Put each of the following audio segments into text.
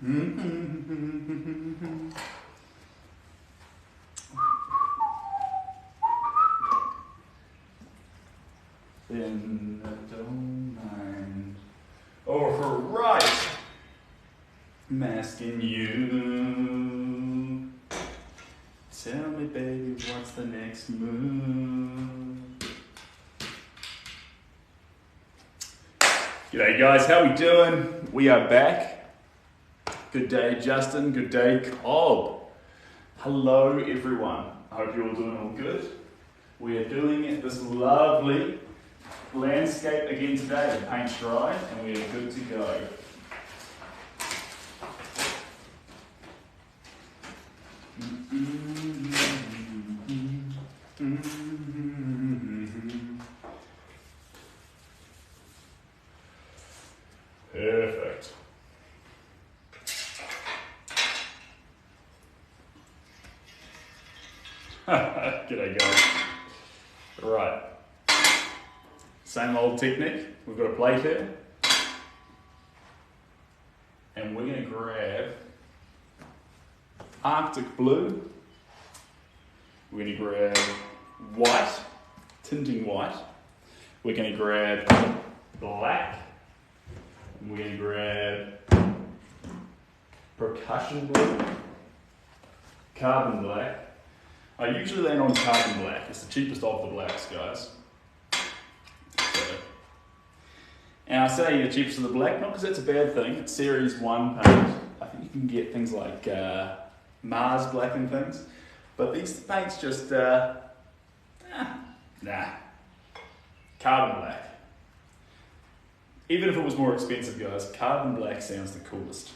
Then I don't mind. Alright. Masking you. Tell me, baby, what's the next move? G'day guys, how we doing? We are back. Good day, Justin. Good day, Cobb. Hello, everyone. I hope you're all doing all good. We are doing this lovely landscape again today. The paint's dry and we are good to go. Perfect. G'day guys. Right. Same old technique. We've got a plate here. And we're going to grab Arctic blue. We're going to grab white, tinting white. We're going to grab black. And we're going to grab percussion blue, carbon black. I usually land on carbon black. It's the cheapest of the blacks, guys. And I say the cheapest of the black, not because that's a bad thing. It's Series 1 paint. I think you can get things like Mars black and things. But these paints just, nah. Carbon black. Even if it was more expensive, guys, carbon black sounds the coolest.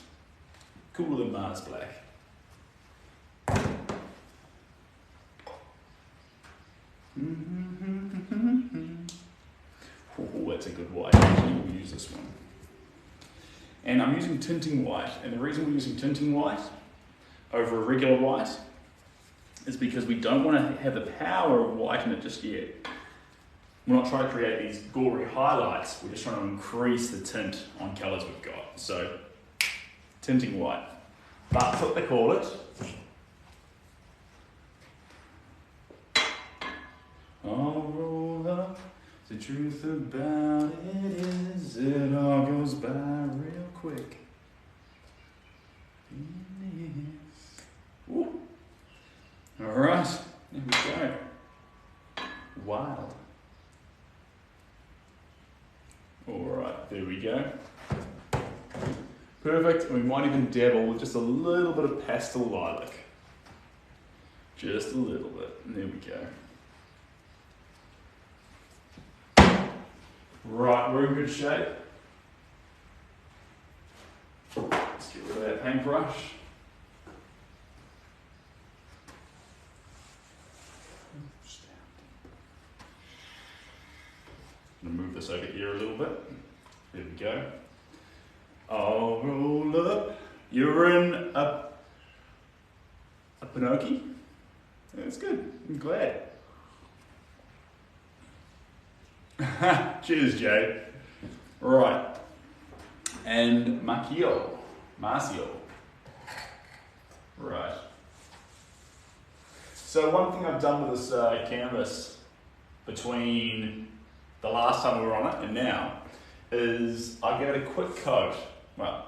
Cooler than Mars black. Oh, that's a good white. Actually, we'll use this one. And I'm using tinting white. And the reason we're using tinting white over a regular white is because we don't want to have the power of white in it just yet. We're not trying to create these gory highlights. We're just trying to increase the tint on colours we've got. So, tinting white. That's what they call it. I'll roll up. The truth about it is it all goes by real quick. Yes. Alright, there we go. Wild. Alright, there we go. Perfect, and we might even dabble with just a little bit of pastel lilac. Just a little bit, and there we go. Right, we're in good shape. Let's get rid of that paintbrush. I'm going to move this over here a little bit. There we go. I'll roll up. You're in a Pinocchio. That's good. I'm glad. Cheers, Jay. Right. And Marcio. Right. So one thing I've done with this canvas between the last time we were on it and now is I gave it a quick coat, well,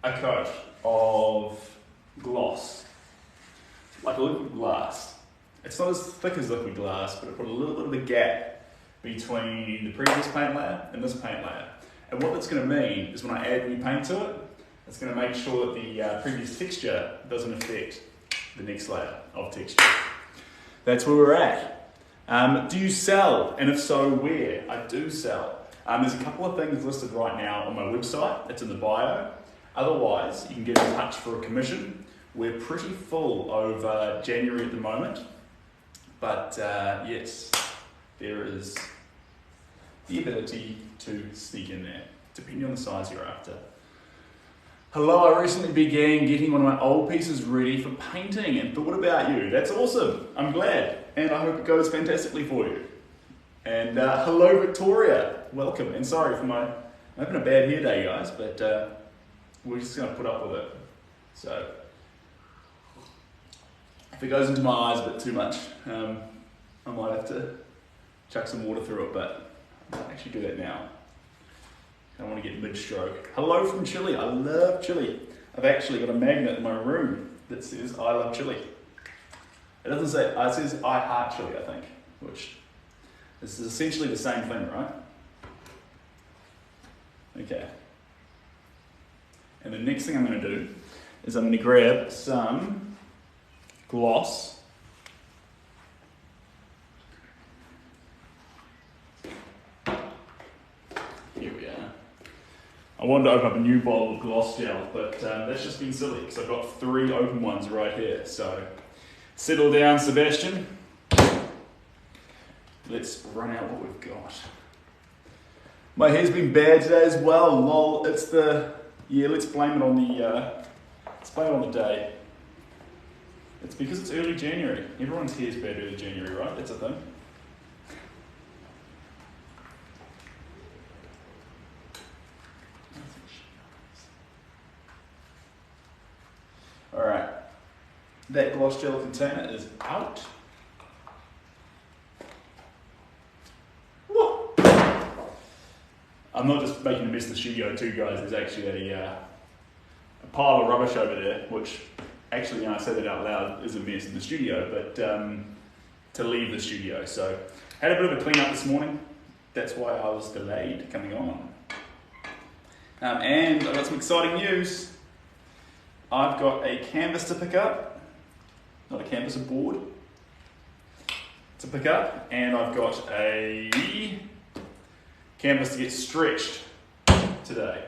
a coat of gloss, like a liquid glass. It's not as thick as liquid glass, but it put a little bit of a gap between the previous paint layer and this paint layer. And what that's going to mean is when I add new paint to it, it's going to make sure that the previous texture doesn't affect the next layer of texture. That's where we're at. Do you sell? And if so, where? I do sell. There's a couple of things listed right now on my website. It's in the bio. Otherwise, you can get in touch for a commission. We're pretty full over January at the moment. But yes, there is the ability to sneak in there, depending on the size you're after. Hello, I recently began getting one of my old pieces ready for painting and thought about you. That's awesome. I'm glad. And I hope it goes fantastically for you. And hello, Victoria. Welcome. And sorry for I'm having a bad hair day, guys, but we're just going to put up with it. So if it goes into my eyes a bit too much, I might have to chuck some water through it, but I might actually do that now. I don't want to get mid-stroke. Hello from Chile. I love Chile. I've actually got a magnet in my room that says I love Chile. It doesn't say, it says I heart Chile, I think, which is essentially the same thing, right? Okay. And the next thing I'm going to do is I'm going to grab some gloss. Here we are. I wanted to open up a new bottle of gloss gel, but that's just been silly because I've got 3 open ones right here. So settle down, Sebastian. Let's run out what we've got. My hair's been bad today as well. Lol, it's the, yeah, let's blame it on the day. It's because it's early January. Everyone's hair's bad early January, right? That's a thing. All right, that gloss gel container is out. Whoa. I'm not just making a mess of the studio too, guys. There's actually a pile of rubbish over there, which actually, I say that out loud, is a mess in the studio, but to leave the studio. So, had a bit of a clean up this morning. That's why I was delayed coming on. And I've got some exciting news. I've got a canvas to pick up. Not a canvas, a board to pick up. And I've got a canvas to get stretched today.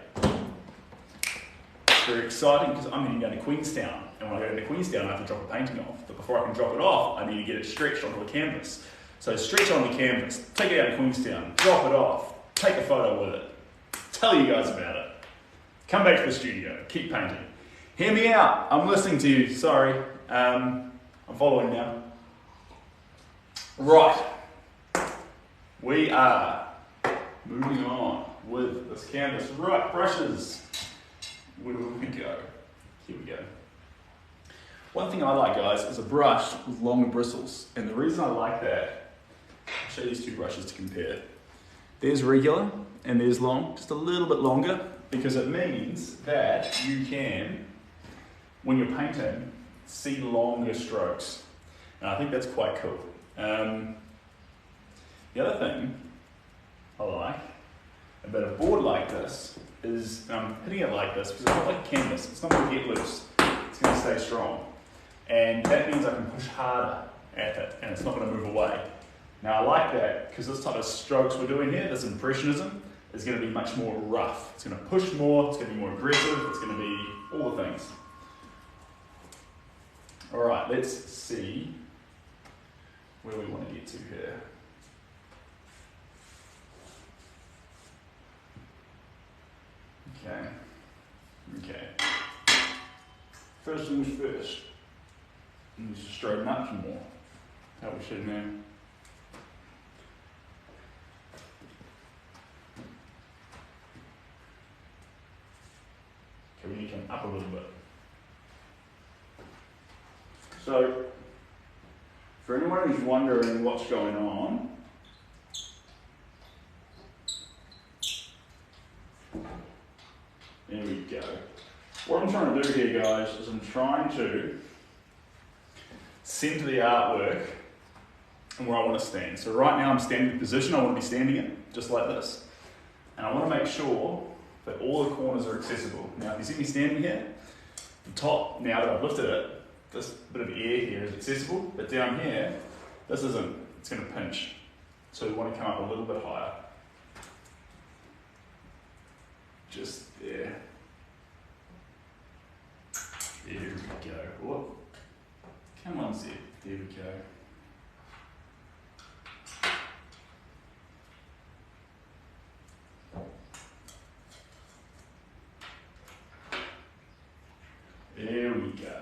It's very exciting because I'm heading down to Queenstown. And when I go to Queenstown, I have to drop a painting off. But before I can drop it off, I need to get it stretched onto a canvas. So stretch on the canvas, take it out to Queenstown, drop it off, take a photo with it, tell you guys about it. Come back to the studio, keep painting. Hear me out, I'm listening to you, sorry. I'm following now. Right, we are moving on with this canvas. Right, brushes. Where do we go? Here we go. One thing I like, guys, is a brush with longer bristles. And the reason I like that, I'll show you these 2 brushes to compare. There's regular and there's long, just a little bit longer, because it means that you can, when you're painting, see longer strokes. And I think that's quite cool. The other thing I like about a board like this is I'm hitting it like this because it's not like a canvas. It's not going to get loose. It's going to stay strong. And that means I can push harder at it and it's not going to move away. Now I like that because this type of strokes we're doing here, this Impressionism, is going to be much more rough. It's going to push more, it's going to be more aggressive, it's going to be all the things. Alright, let's see where we want to get to here. Okay. First things first. We need to straighten up some more. How we should now. Okay, we need to come up a little bit. So, for anyone who's wondering what's going on, there we go. What I'm trying to do here, guys, is I'm trying to center the artwork and where I want to stand. So right now I'm standing in the position I want to be standing in, just like this. And I want to make sure that all the corners are accessible. Now, if you see me standing here, the top, now that I've lifted it, this bit of air here is accessible, but down here, this isn't. It's going to pinch. So we want to come up a little bit higher. Just there. There we go. Whoop. Come on, Zeb. There we go. There we go.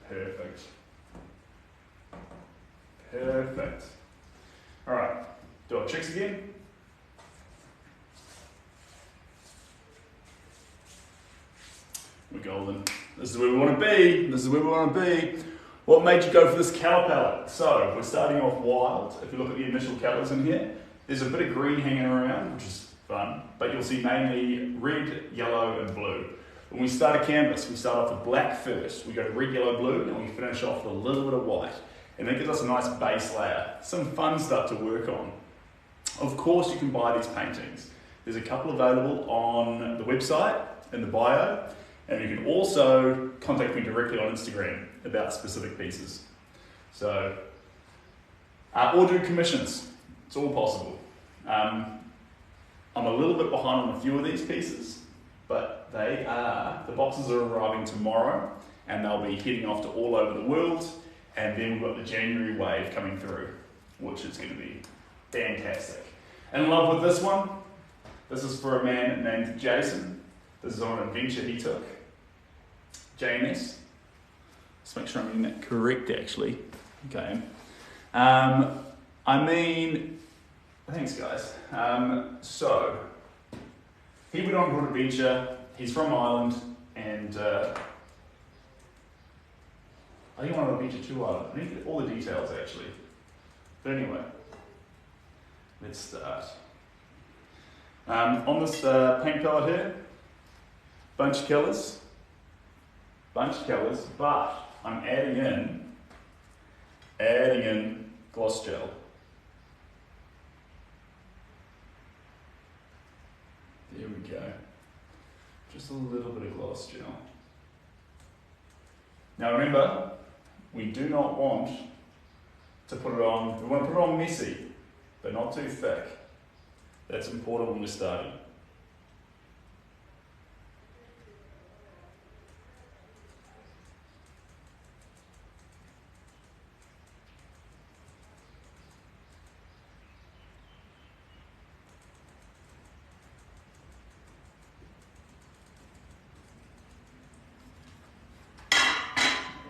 Perfect. Perfect. All right. Do our checks again. We're golden. This is where we want to be. This is where we want to be. What made you go for this colour palette? So we're starting off wild. If you look at the initial colours in here, there's a bit of green hanging around, which is fun, but you'll see mainly red, yellow and blue. When we start a canvas, we start off with black first. We go to red, yellow, blue, and we finish off with a little bit of white. And that gives us a nice base layer. Some fun stuff to work on. Of course, you can buy these paintings. There's a couple available on the website, in the bio, and you can also contact me directly on Instagram about specific pieces. So, or do commissions. It's all possible. I'm a little bit behind on a few of these pieces, but the boxes are arriving tomorrow, and they'll be heading off to all over the world, and then we've got the January wave coming through, which is going to be fantastic. In love with this one. This is for a man named Jason. This is on an adventure he took. JMS. Let's make sure I'm getting that correct, actually. Okay. Thanks guys. So, he went on an adventure. He's from Ireland, and I think he went on an adventure to Ireland. I need to get all the details, actually. But anyway, let's start. On this paint palette here, bunch of colours, but I'm adding in gloss gel. There we go. Just a little bit of gloss gel. Now remember, we do not want to put it on, we want to put it on messy, but not too thick. That's important when we're starting.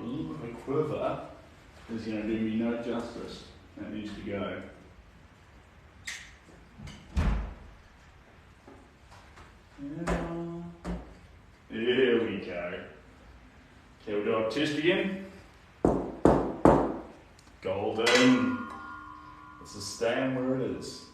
A little bit of a quiver is going to do me no justice. That needs to go. There we go. Okay, we'll do our test again. Golden. This is staying where it is.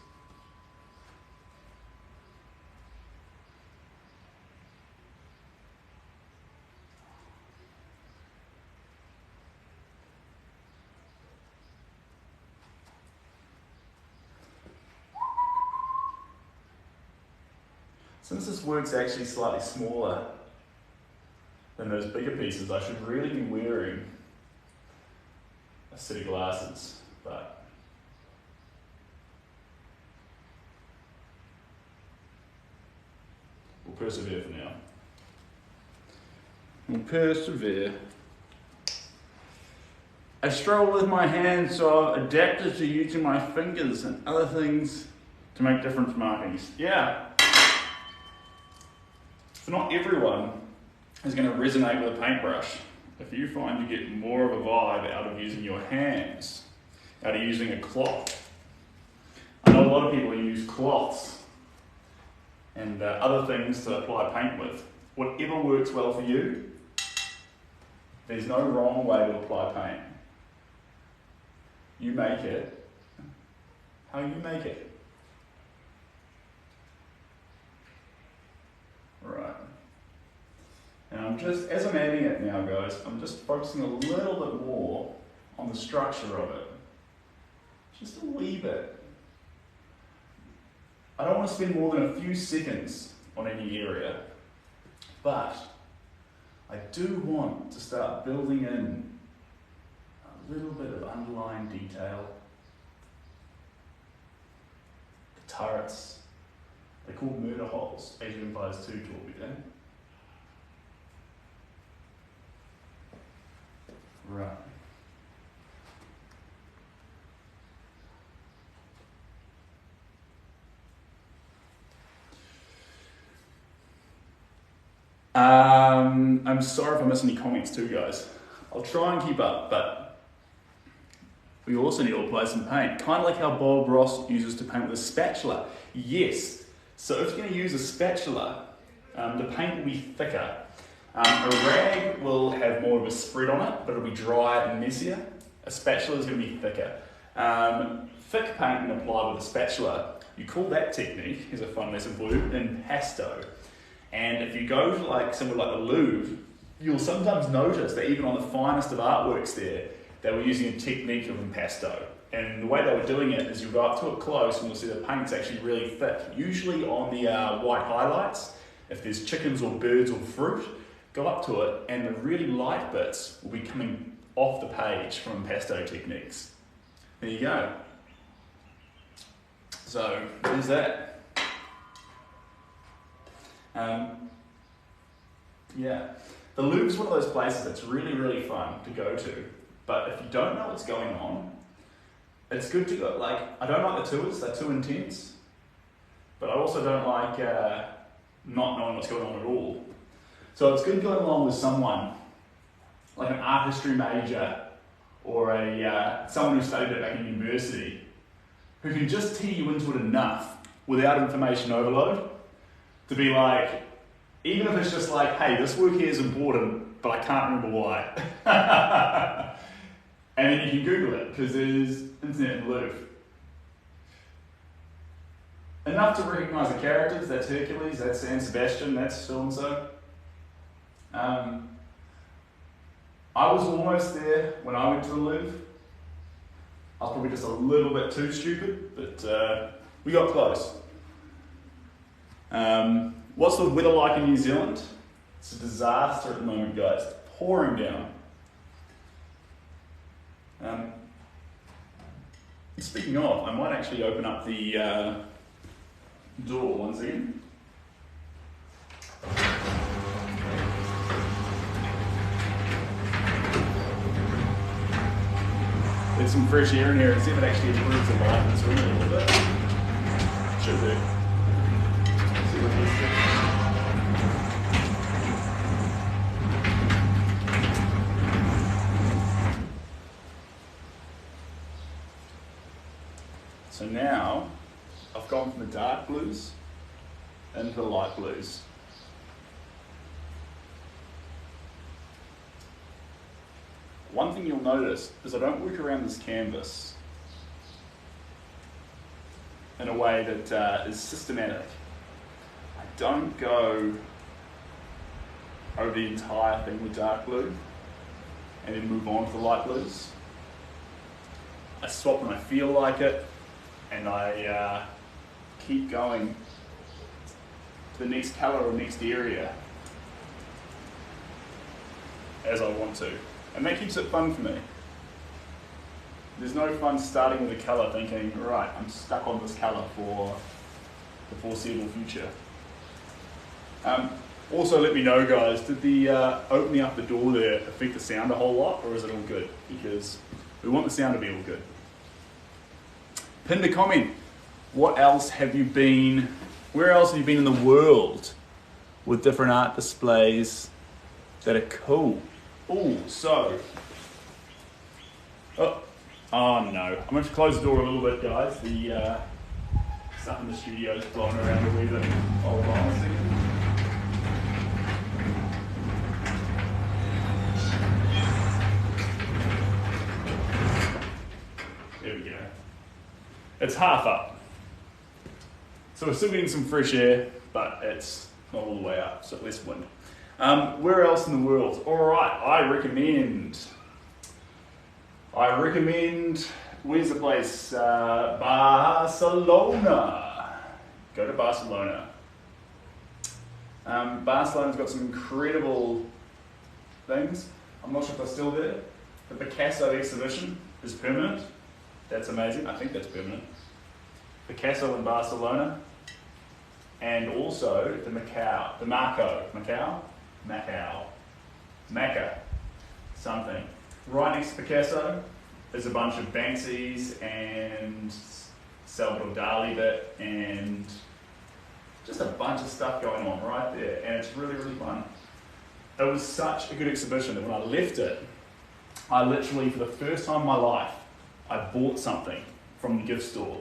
Since this work's actually slightly smaller than those bigger pieces, I should really be wearing a set of glasses, but we'll persevere for now. We'll persevere. I struggle with my hands, so I've adapted to using my fingers and other things to make different markings. Yeah. So not everyone is going to resonate with a paintbrush. If you find you get more of a vibe out of using your hands, out of using a cloth. I know a lot of people use cloths and other things to apply paint with. Whatever works well for you, there's no wrong way to apply paint. You make it how you make it. Right. And I'm just, as I'm adding it now, guys, I'm just focusing a little bit more on the structure of it. Just a wee bit. I don't want to spend more than a few seconds on any area, but I do want to start building in a little bit of underlying detail. The turrets, they're called murder holes. Age of Empires 2 taught me that. Right. I'm sorry if I miss any comments too, guys. I'll try and keep up, but we also need to apply some paint. Kind of like how Bob Ross uses to paint with a spatula. Yes, so if you're going to use a spatula, the paint will be thicker. A rag will have more of a spread on it, but it'll be drier and messier. A spatula is going to be thicker. Thick paint can apply with a spatula. You call that technique, here's a fun lesson for you, impasto. And if you go to like somewhere like the Louvre, you'll sometimes notice that even on the finest of artworks there, they were using a technique of impasto. And the way they were doing it is you go up to it close and you'll see the paint's actually really thick, usually on the white highlights. If there's chickens or birds or fruit, go up to it and the really light bits will be coming off the page from impasto techniques. There you go. So, there's that. Yeah. The Louvre's one of those places that's really, really fun to go to, but if you don't know what's going on, it's good to go. Like, I don't like the tours, they're too intense, but I also don't like not knowing what's going on at all. So it's good going along with someone, like an art history major, or someone who studied it back in university, who can just tee you into it enough without information overload, to be like, even if it's just like, hey, this work here is important, but I can't remember why. And then you can Google it, because there's internet in the Louvre. Enough to recognise the characters, that's Hercules, that's San Sebastian, that's so-and-so. I was almost there when I went to the Louvre. I was probably just a little bit too stupid, but we got close. What's the weather like in New Zealand? It's a disaster at the moment, guys. It's pouring down. Speaking of, I might actually open up the door once again. There's some fresh air in here and see if it actually improves the light in this room a little bit. Should do. See what this is. So now, I've gone from the dark blues into the light blues. One thing you'll notice is I don't work around this canvas in a way that is systematic. I don't go over the entire thing with dark blue and then move on to the light blues. I swap when I feel like it, and I keep going to the next colour or next area as I want to. And that keeps it fun for me. There's no fun starting with a colour thinking, right, I'm stuck on this colour for the foreseeable future. Also let me know, guys, did the opening up the door there affect the sound a whole lot, or is it all good? Because we want the sound to be all good. Pin a comment. What else have you been, where else have you been in the world with different art displays that are cool? Oh, so, oh no, I'm going to close the door a little bit, guys. The stuff in the studio is blowing around a wee bit. Hold on a second. There we go. It's half up. So we're still getting some fresh air, but it's not all the way up, so less wind. Where else in the world? Alright, I recommend, where's the place? Barcelona. Go to Barcelona. Barcelona's got some incredible things. I'm not sure if they're still there. The Picasso exhibition is permanent. That's amazing. I think that's permanent. Picasso in Barcelona. And also the Macca, something. Right next to Picasso, there's a bunch of Banksys and Salvador Dali bit and just a bunch of stuff going on right there, and it's really, really fun. It was such a good exhibition that when I left it, I literally, for the first time in my life, I bought something from the gift store.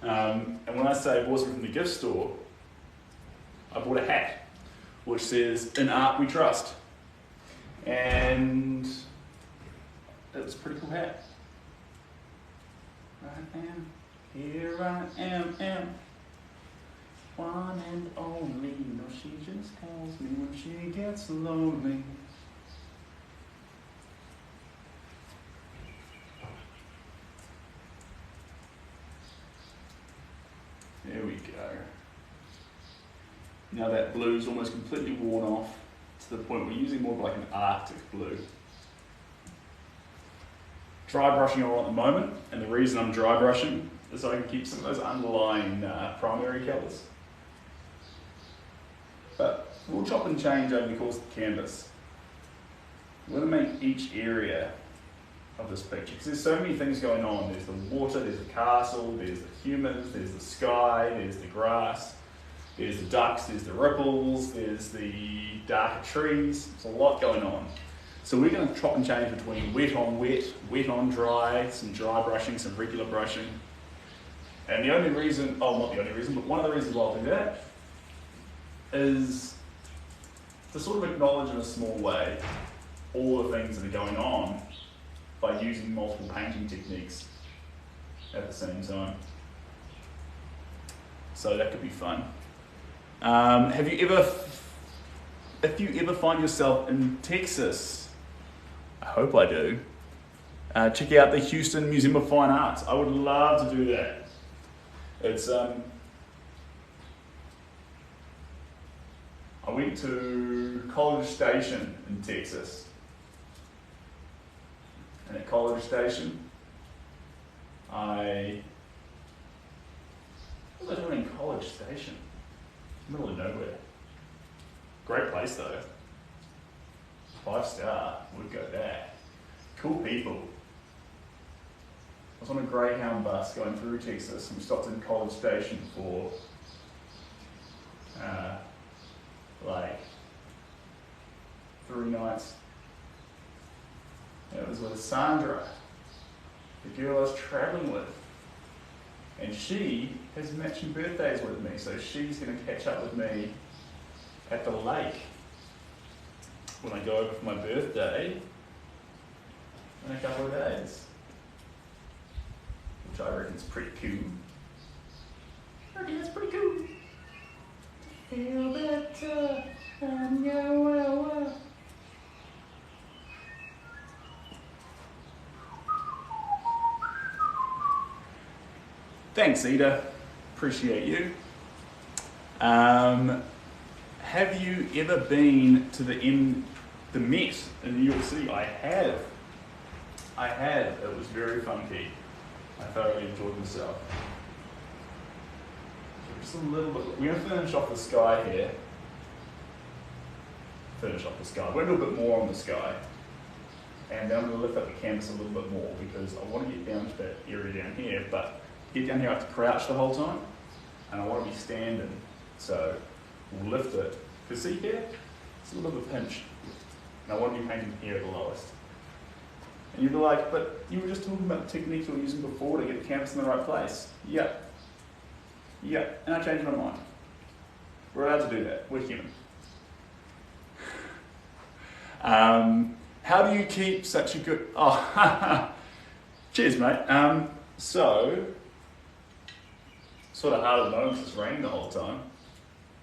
And when I say I bought something from the gift store, I bought a hat. which says, "In art we trust." And it was a pretty cool hat. I am, here I am, one and only. No, she just calls me when she gets lonely. There we go. Now that blue's almost completely worn off to the point we're using more of like an Arctic blue. Dry brushing all at the moment, and the reason I'm dry brushing is so I can keep some of those underlying primary colours. But we'll chop and change over the course of the canvas. We're going to make each area of this picture, because there's so many things going on. There's the water, there's the castle, there's the humans, there's the sky, there's the grass, there's the ducks, there's the ripples, there's the darker trees. There's a lot going on. So we're going to chop and change between wet on wet, wet on dry, some dry brushing, some regular brushing. And the only reason, oh not the only reason, but one of the reasons why I'll do that is to sort of acknowledge in a small way all the things that are going on by using multiple painting techniques at the same time. So that could be fun. If you ever find yourself in Texas, I hope I do, check out the Houston Museum of Fine Arts. I would love to do that. It's I went to College Station in Texas. And at College Station, what was I doing in College Station? Middle of nowhere. Great place though. 5-star, would go there. Cool people. I was on a Greyhound bus going through Texas, and we stopped in College Station for like 3 nights. And it was with Sandra, the girl I was traveling with. And she has matching birthdays with me, so she's going to catch up with me at the lake when I go over for my birthday in a couple of days. Which I reckon is pretty cool. I reckon that's pretty cool. Feel better and go well. Thanks, Ida. Appreciate you. Have you ever been to the Met in New York City? I have. It was very funky. I thoroughly enjoyed myself. Just a little bit. We're going to finish off the sky here. We're going to do a bit more on the sky. And then I'm going to lift up the canvas a little bit more because I want to get down to that area down here, but to get down here I have to crouch the whole time. And I want to be standing. So we'll lift it. Because see here? It's a little bit of a pinch. And I want to be painting here at the lowest. And you'll be like, but you were just talking about the technique you were using before to get the canvas in the right place. Yep. And I changed my mind. We're allowed to do that. We're human. How do you keep such a good... Oh, cheers, mate. So, sort of hard at the moment because it's raining the whole time.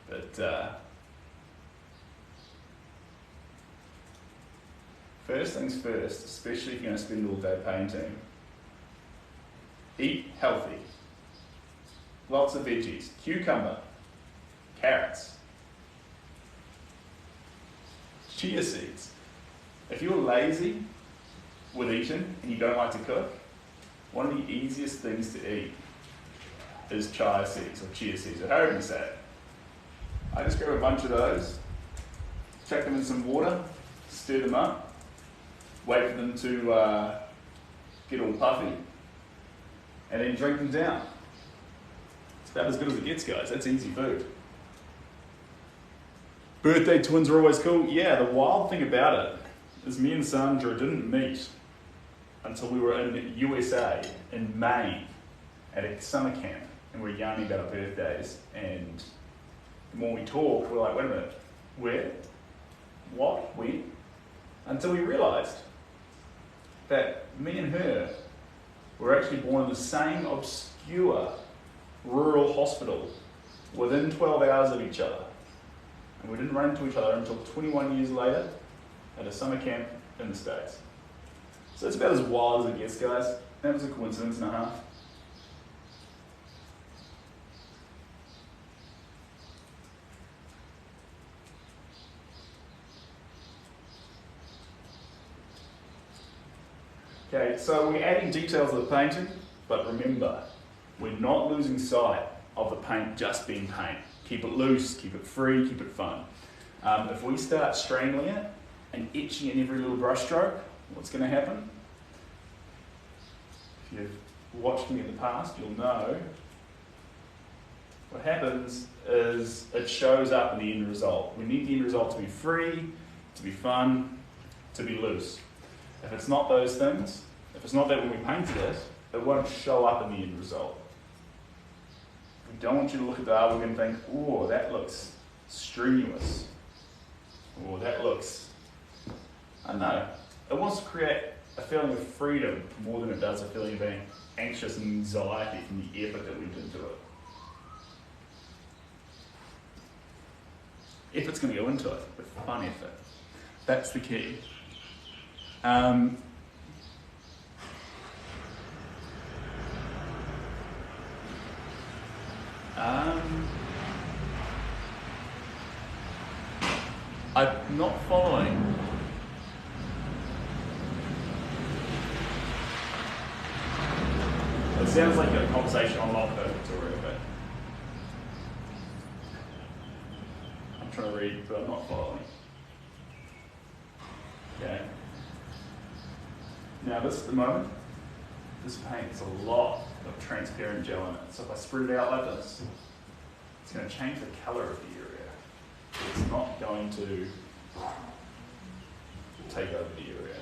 But, first things first, especially if you're going to spend all day painting, eat healthy. Lots of veggies, cucumber, carrots, chia seeds. If you're lazy with eating and you don't like to cook, one of the easiest things to eat is chia seeds or chia seeds, or however you say it. I just grab a bunch of those, chuck them in some water, stir them up, wait for them to get all puffy, and then drink them down. It's about as good as it gets, guys. That's easy food. Birthday twins are always cool. Yeah, the wild thing about it is me and Sandra didn't meet until we were in USA, in Maine, at a summer camp, and we were yarning about our birthdays, and the more we talked, we're like, wait a minute, where, what, when, until we realised that me and her were actually born in the same obscure rural hospital within 12 hours of each other. And we didn't run into each other until 21 years later at a summer camp in the States. So it's about as wild as it gets, guys. That was a coincidence and a half. Okay, so we're adding details of the painting, but remember, we're not losing sight of the paint just being paint. Keep it loose, keep it free, keep it fun. If we start strangling it and etching in every little brush stroke, what's going to happen? If you've watched me in the past, you'll know what happens is it shows up in the end result. We need the end result to be free, to be fun, to be loose. If it's not those things, if it's not that when we painted it, it won't show up in the end result. We don't want you to look at the artwork and think, oh, that looks strenuous. Or that looks, I don't know. It wants to create a feeling of freedom more than it does a feeling of being anxious and anxiety from the effort that went into it. Effort's going to go into it, but fun effort. That's the key. I'm not following. It sounds like a conversation on Log Victoria, but I'm trying to read, but I'm not following. Okay. Now this at the moment, this paint has a lot of transparent gel in it. So if I spread it out like this, it's going to change the colour of the area. It's not going to take over the area.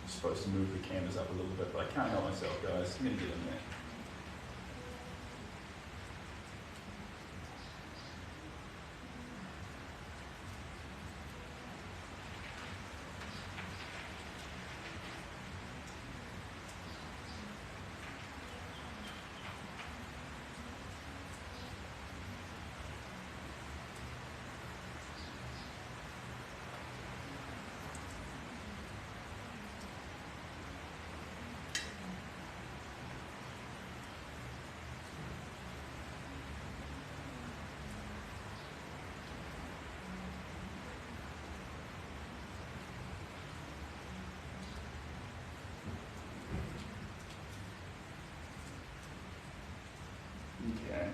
I'm supposed to move the canvas up a little bit, but I can't help myself, guys. I'm going to get in there. Okay,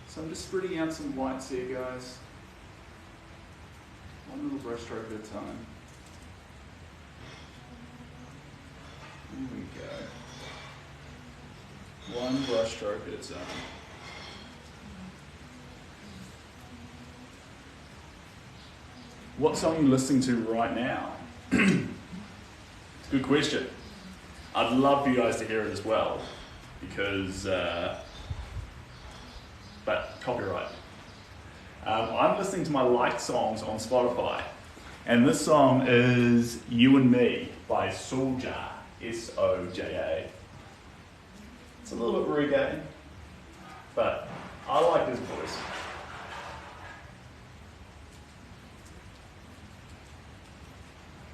so I'm just spreading out some whites here, guys. One little brush stroke at a time. There we go. One brush stroke at a time. What song are you listening to right now? It's a good question. I'd love for you guys to hear it as well, because but copyright. I'm listening to my liked songs on Spotify, and this song is You and Me by Soulja, S-O-J-A. It's a little bit reggae, but I like his voice.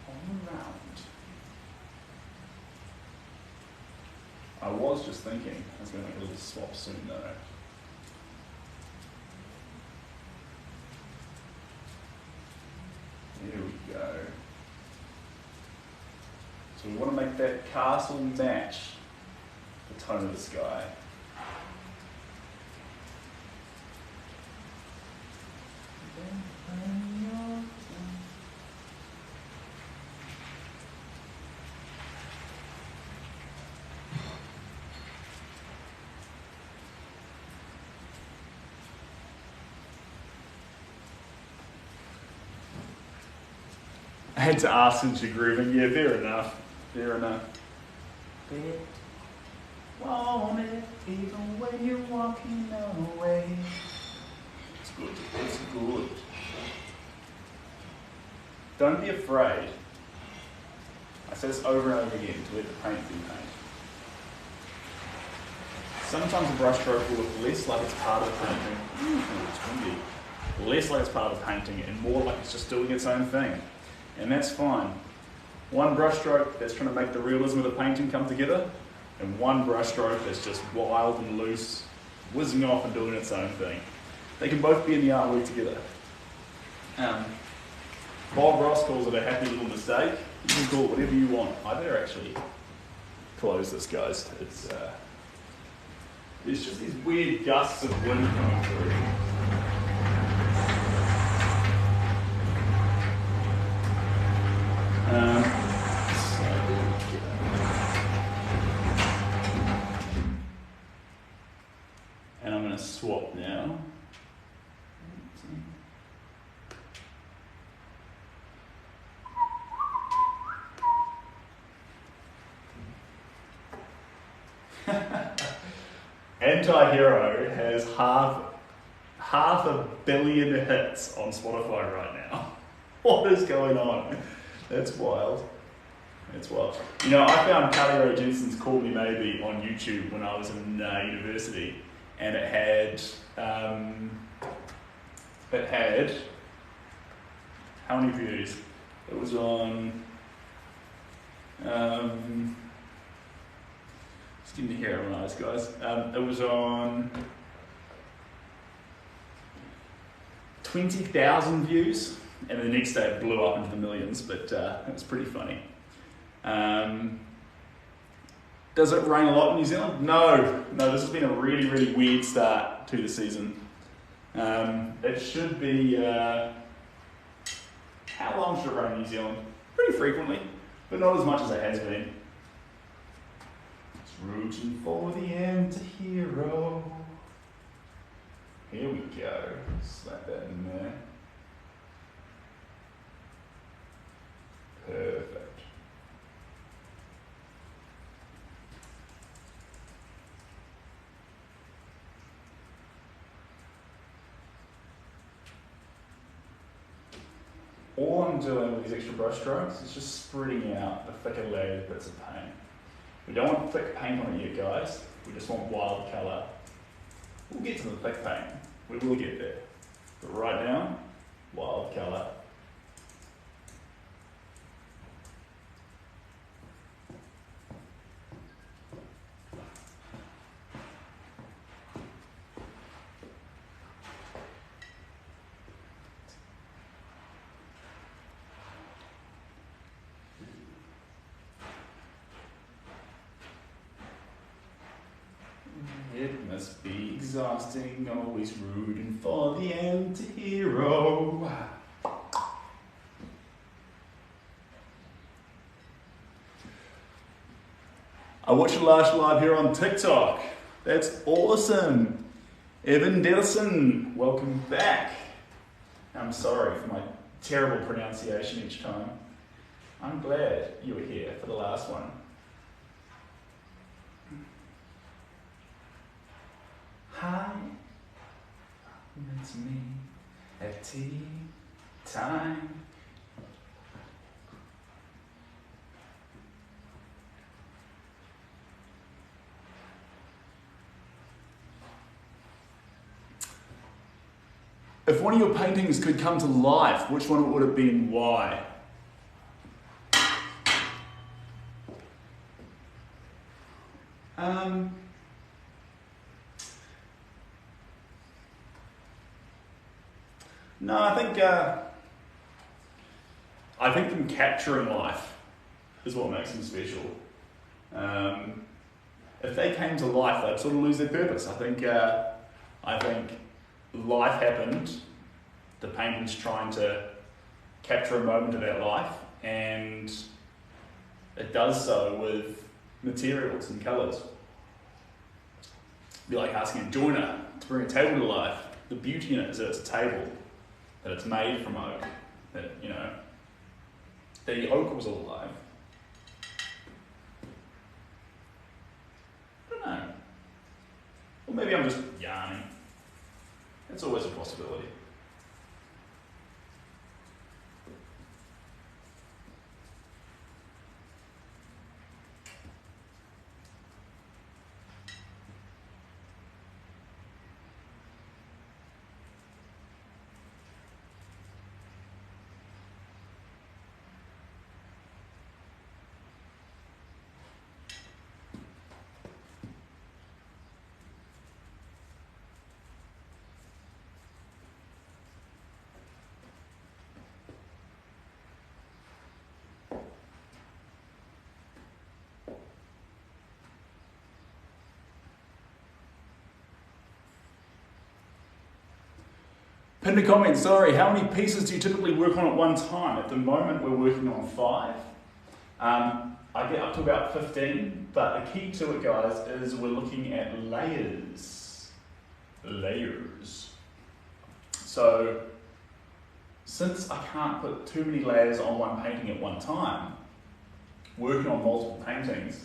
All around. I was just thinking, I was going to make a little swap soon though. There we go. So we want to make that castle match the tone of the sky. I had to ask since you're grooving. Yeah, fair enough. Fair enough. Want it even when you're walking away. It's good, it's good. Don't be afraid. I say this over and over again, to let the paint be paint. Sometimes a brush stroke will look less like it's part of the painting. Ooh, it's windy. Less like it's part of the painting and more like it's just doing its own thing. And that's fine. One brush stroke that's trying to make the realism of the painting come together, and one brush stroke that's just wild and loose, whizzing off and doing its own thing. They can both be in the artwork together. Bob Ross calls it a happy little mistake. You can call it whatever you want. I better actually close this, guys. There's just these weird gusts of wind coming through. And I'm going to swap now. Anti-Hero has half a billion hits on Spotify right now. What is going on? That's wild. That's wild. You know, I found Carly Rae Jepsen's Call Me Maybe on YouTube when I was in university, and it had how many views? It was on just give me the hair on my eyes, guys. It was on 20,000 views, and the next day it blew up into the millions, but it was pretty funny. Does it rain a lot in New Zealand? No, this has been a really, really weird start to the season. It should be, how long should it rain in New Zealand? Pretty frequently, but not as much as it has been. It's rooting for the anti-hero. Here we go, slap that in there. Perfect. All I'm doing with these extra brush strokes is just spreading out the thicker layered bits of paint. We don't want thick paint on it yet, guys. We just want wild colour. We'll get to the thick paint. We will get there. But right now, wild colour. It must be exhausting, always rooting for the anti-hero. I watched a large live here on TikTok. That's awesome. Evan Dillison, welcome back. I'm sorry for my terrible pronunciation each time. I'm glad you were here for the last one. Hi, it's me at tea time. If one of your paintings could come to life, which one would it be and why? No, I think them capturing life is what makes them special. If they came to life, they'd sort of lose their purpose. I think life happened. The painter's trying to capture a moment of that life, and it does so with materials and colours. It'd be like asking a joiner to bring a table to life. The beauty in it is that it's a table, that it's made from oak, that, you know, the oak was alive. I don't know. maybe I'm just yarning. It's always a possibility. Pin the comments, sorry, how many pieces do you typically work on at one time? At the moment we're working on 5. I get up to about 15, but the key to it, guys, is we're looking at layers. Layers. So, since I can't put too many layers on one painting at one time, working on multiple paintings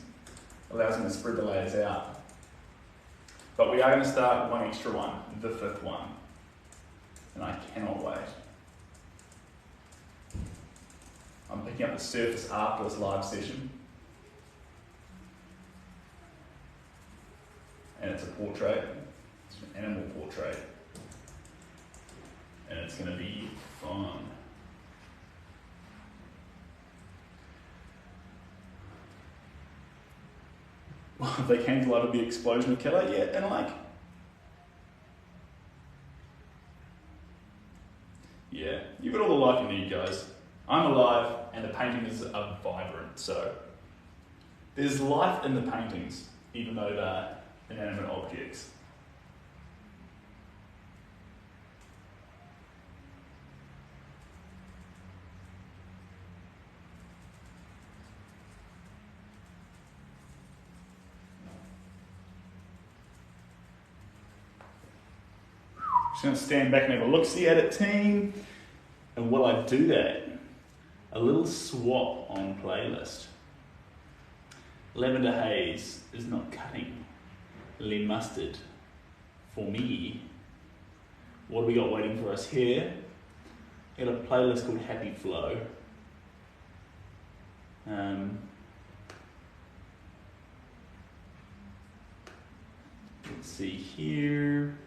allows me to spread the layers out. But we are going to start with one extra one, the 5th one. And I cannot wait. I'm picking up the surface after this live session. And it's a portrait. It's an animal portrait. And it's going to be fun. Well, they came to life with the explosion of colour, yeah, and like, yeah, you've got all the life you need, guys. I'm alive, and the paintings are vibrant, so there's life in the paintings, even though they're inanimate objects. Just going to stand back and have a look-see at it, team. And while I do that, a little swap on playlist. Lavender Haze is not cutting. Lean Mustard for me. What do we got waiting for us here? Got a playlist called Happy Flow. Let's see here.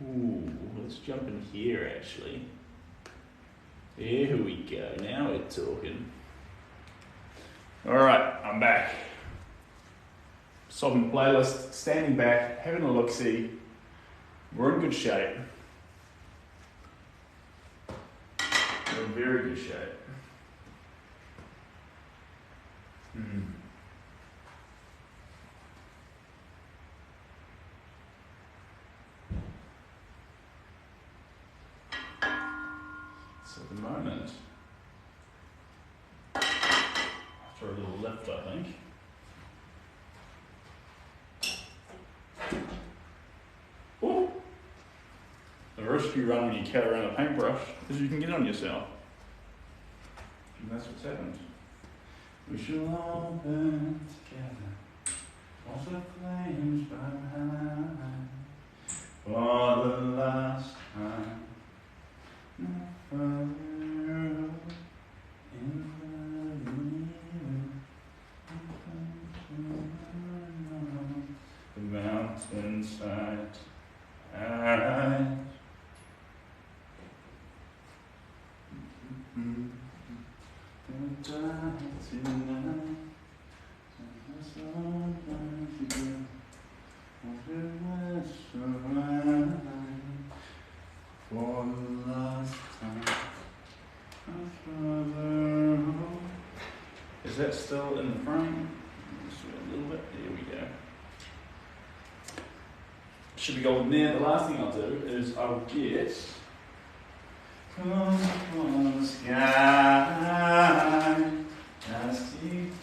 Ooh, let's jump in here actually. There we go, now we're talking. Alright, I'm back. Sobbing playlist, standing back, having a look-see. We're in good shape. We're in very good shape. So at the moment, after a little lift, I think. Ooh. The risk you run when you carry around a paintbrush is you can get on yourself. And that's what's happened. We shall all burn together, also flames behind, for the last time. The mountainside eyes. For the last time. Is that still in the frame? Just a little bit. There we go. Should be golden there. The last thing I'll do is I'll get come on the sky, as deep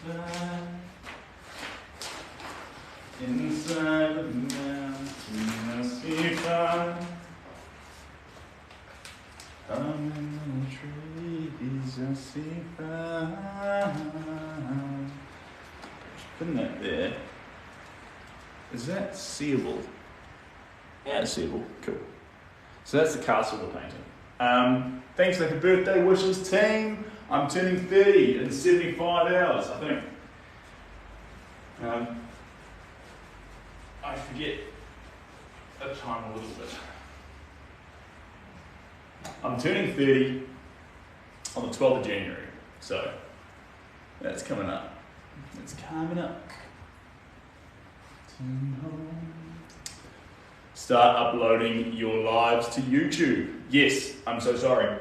inside the mountain, I see fire. I'm in the trees, I see fire. putting that there. Is that seeable? Yeah, it's seeable. Cool. So that's the castle we're painting. Thanks for the birthday wishes, team. I'm turning 30 in 75 hours, I think. I forget the time a little bit. I'm turning 30 on the 12th of January, so that's coming up. It's coming up. Start uploading your lives to YouTube. Yes, I'm so sorry.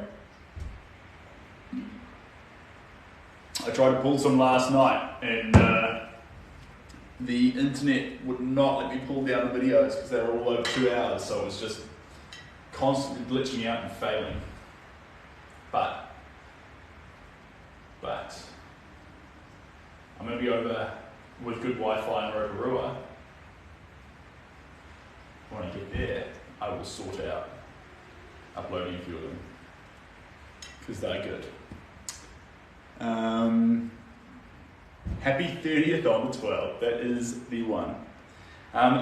I tried to pull some last night and the internet would not let me pull down the videos because they were all over 2 hours, so it was just constantly glitching out and failing. But I'm going to be over with good Wi-Fi in Rotorua. When I get there, I will sort out uploading a few of them because they're good. Happy 30th on the 12th, that is the one.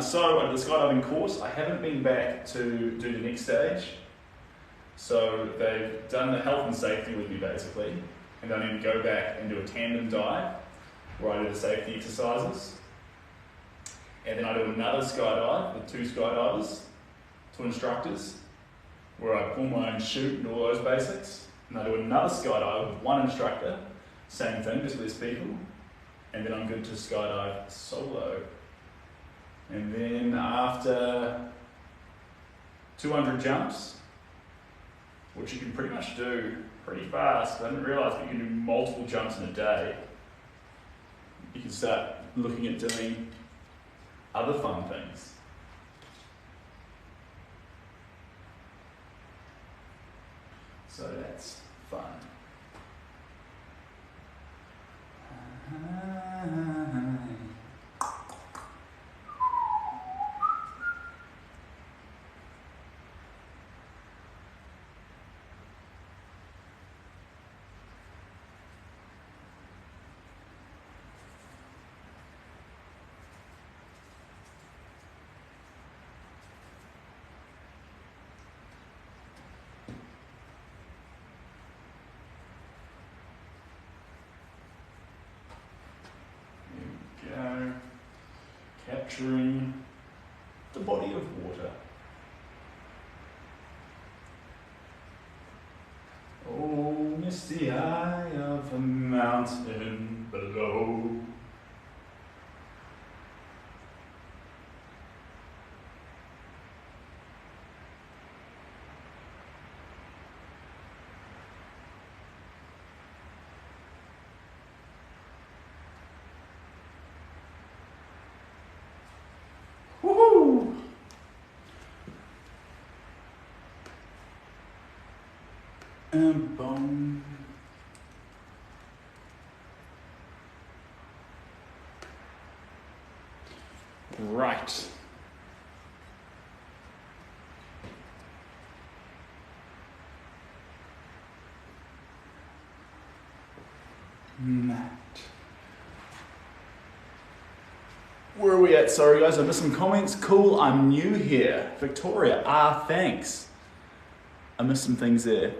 So at the skydiving course, I haven't been back to do the next stage. So they've done the health and safety with me basically, and I need to go back and do a tandem dive where I do the safety exercises. And then I do another skydive with 2 skydivers, 2 instructors, where I pull my own chute and all those basics. And I do another skydive with 1 instructor, same thing, just less people. And then I'm good to skydive solo. And then after 200 jumps, which you can pretty much do pretty fast, I didn't realise that you can do multiple jumps in a day. You can start looking at doing other fun things. So that's fun. Capturing the body of water. Oh, misty eye of a mountain below. Woohoo! And boom. Right. Matt. Where are we at? Sorry guys, I missed some comments. Cool, I'm new here. Victoria, thanks. I missed some things there.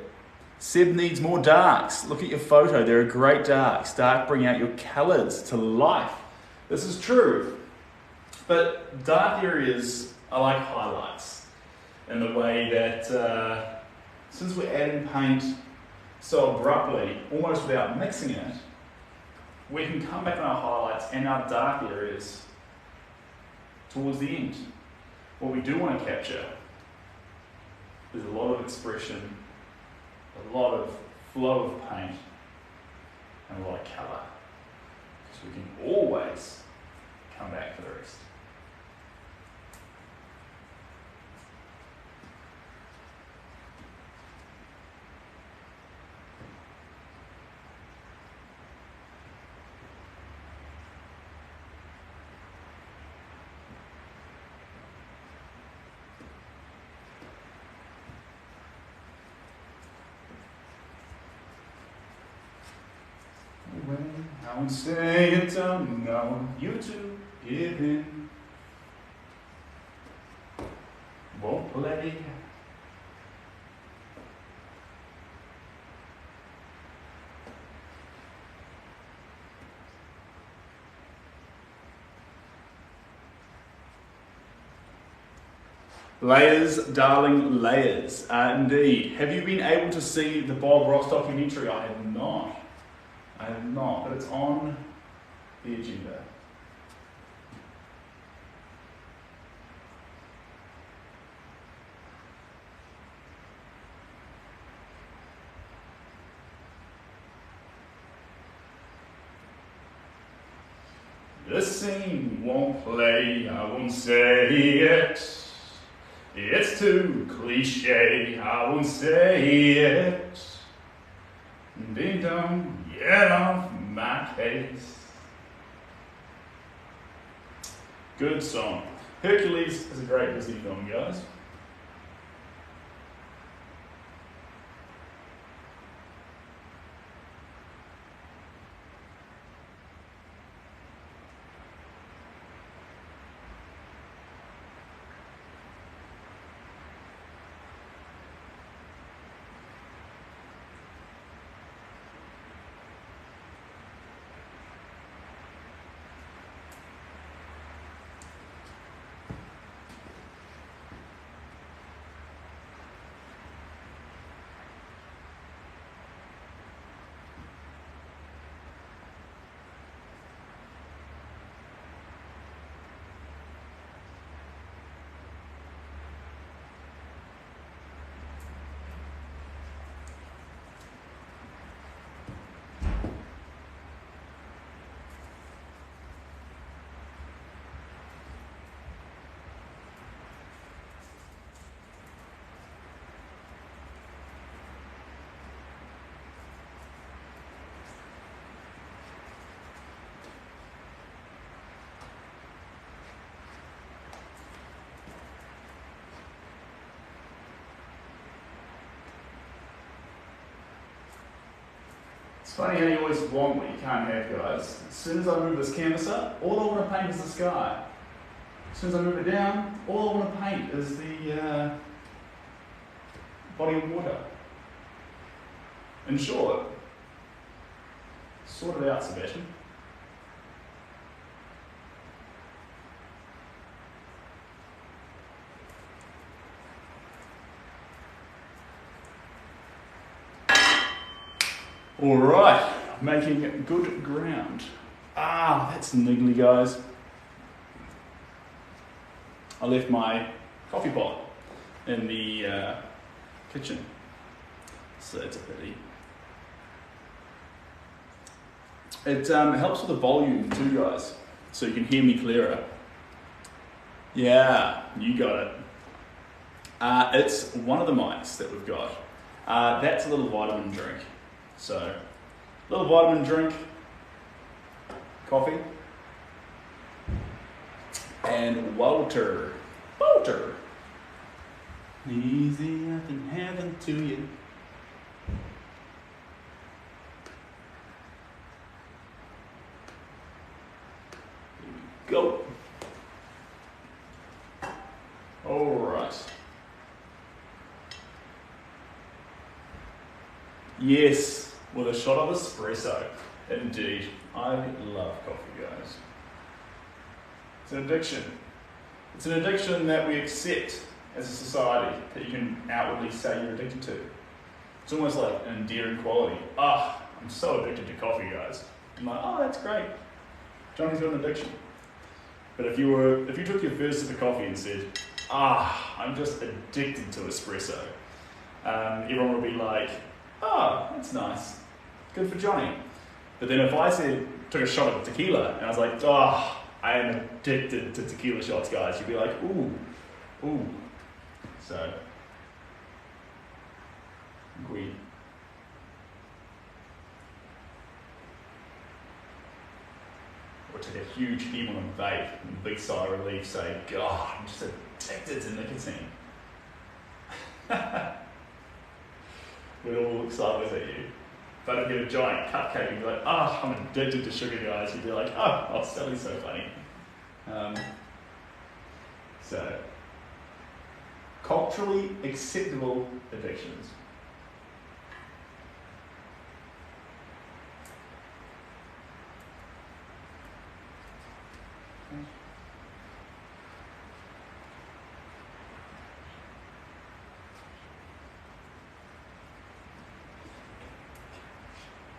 Seb needs more darks. Look at your photo, there are great darks. Dark bring out your colours to life. This is true. But dark areas are like highlights in the way that since we're adding paint so abruptly, almost without mixing it, we can come back on our highlights and our dark areas towards the end. What we do want to capture is a lot of expression, a lot of flow of paint, and a lot of colour. Because we can always come back for the rest. Away. I won't say it, don't know. You two give in. Won't play. Layers, darling, layers. Indeed. Have you been able to see the Bob Ross documentary? I have not. I have not, but it's on the agenda. The scene won't play, I won't say it. It's too cliche, I won't say it. They don't get off my case. Good song. Hercules is a great Disney film, guys. It's funny how you always want what you can't have, guys. As soon as I move this canvas up, all I want to paint is the sky. As soon as I move it down, all I want to paint is the body of water. In short, sort it out, Sebastian. All right, making good ground. Ah, that's niggly, guys. I left my coffee pot in the kitchen, so it's a pity. It helps with the volume too, guys, so you can hear me clearer. Yeah, you got it. It's one of the mics that we've got. That's a little vitamin drink. So, little vitamin drink, coffee, and water. Water. Easy, nothing happened to you. Here we go. All right. Yes. With a shot of espresso. Indeed. I love coffee, guys. It's an addiction. It's an addiction that we accept as a society, that you can outwardly say you're addicted to. It's almost like an endearing quality. Ah, I'm so addicted to coffee, guys. I'm like, oh, that's great. Johnny's got an addiction. But if you took your first sip of coffee and said, I'm just addicted to espresso, everyone would be like, that's nice. Good for Johnny. But then if I took a shot of tequila and I was like, I am addicted to tequila shots, guys, you'd be like, ooh. So, agreed. Or take a huge heave on a vape and a big sigh of relief, say, God, I'm just addicted to nicotine. We'd all look sideways at you. But if you had a giant cupcake, you'd be like, oh, I'm addicted to sugar, guys. You'd be like, oh, Sally's so funny. So, culturally acceptable addictions.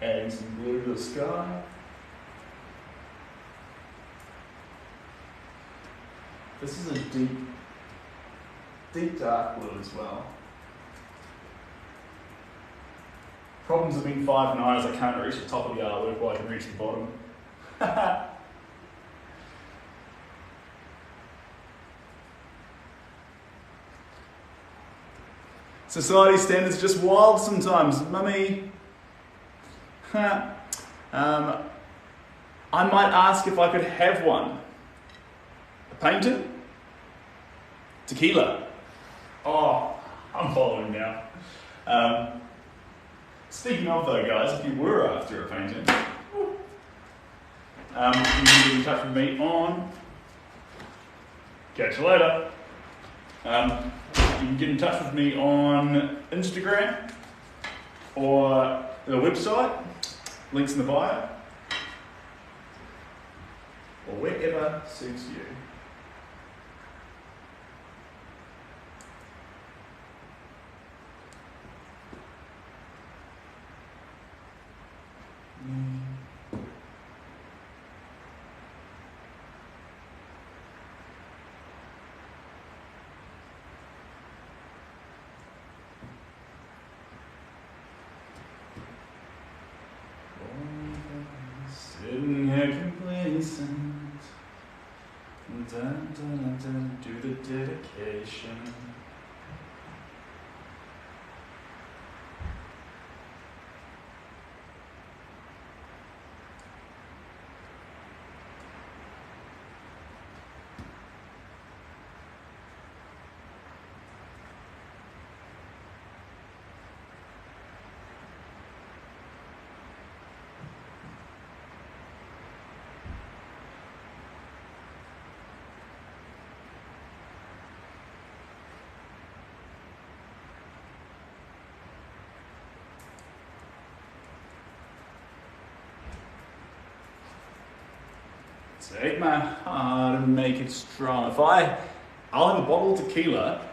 Adding some blue to the sky. This is a deep dark blue as well. Problems have been 5 and 9 as I can't reach the top of the artwork while I can reach the bottom. Society standards are just wild sometimes, mummy. I might ask if I could have one. A painting? Tequila. Oh, I'm following now. Speaking of though, guys, if you were after a painting, you can get in touch with me on. Catch you later. You can get in touch with me on Instagram or the website. Links in the bio, or wherever suits you. Sitting here complacent, do the dedication. Take my heart and make it strong. I'll have a bottle of tequila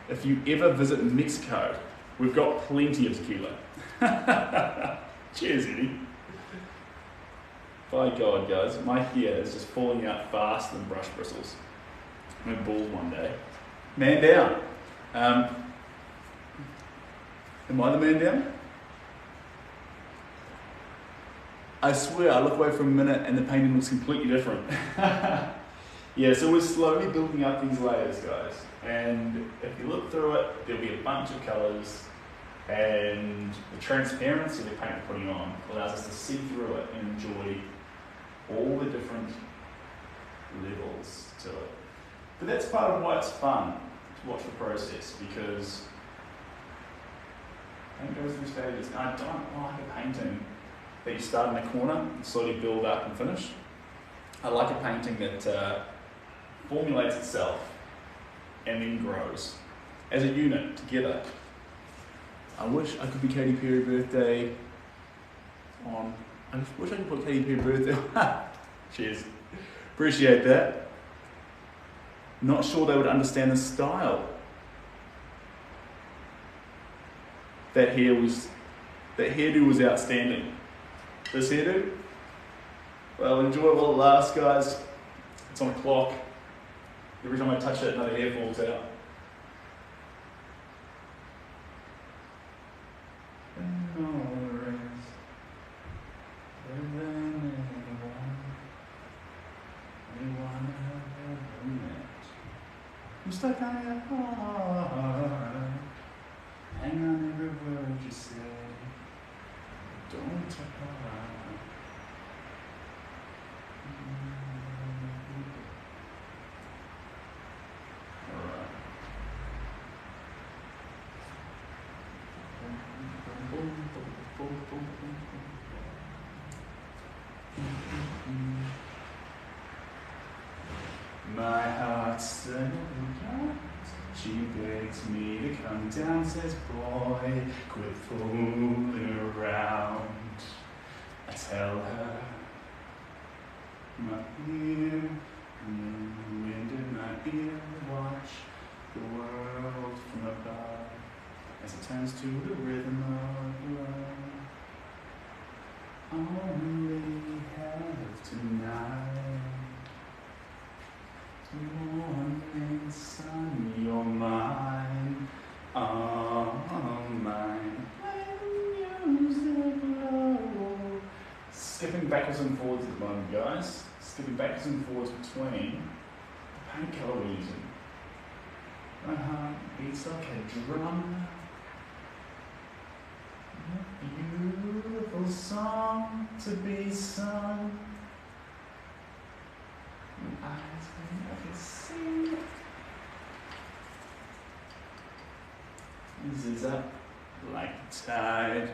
if you ever visit Mexico. We've got plenty of tequila. Cheers, Eddie. By God, guys, my hair is just falling out faster than brush bristles. I'm going bald one day. Man down. Am I the man down? I swear, I look away for a minute and the painting looks completely different. Yeah, so we're slowly building up these layers, guys. And if you look through it, there'll be a bunch of colours, and the transparency of the paint we're putting on allows us to see through it and enjoy all the different levels to it. But that's part of why it's fun to watch the process, because paint goes through stages. And I don't like a painting that you start in a corner and slowly build up and finish. I like a painting that formulates itself and then grows as a unit together. I wish I could be Katy Perry birthday on. I wish I could put Katy Perry birthday on. Cheers. Appreciate that. Not sure they would understand the style. That hairdo was outstanding. This hairdo? Well, enjoy while it lasts, guys. It's on a clock. Every time I touch it, another hair falls out. I'm stuck on your heart. Hang on every word you say. Don't talk about. All right. My heart's singing. She begs me to come down, says, boy, quit fooling around. I tell her, my ear, wind in my ear, watch the world from above as it turns to the rhythm of love. Only have tonight. Morning sun, you're mine, all mine. Music low. Skipping backwards and forwards at the moment, guys. Skipping backwards and forwards between the paint colour we're using. My heart beats like a drum. A beautiful song to be sung. Eyes I can see. This is up like the tide.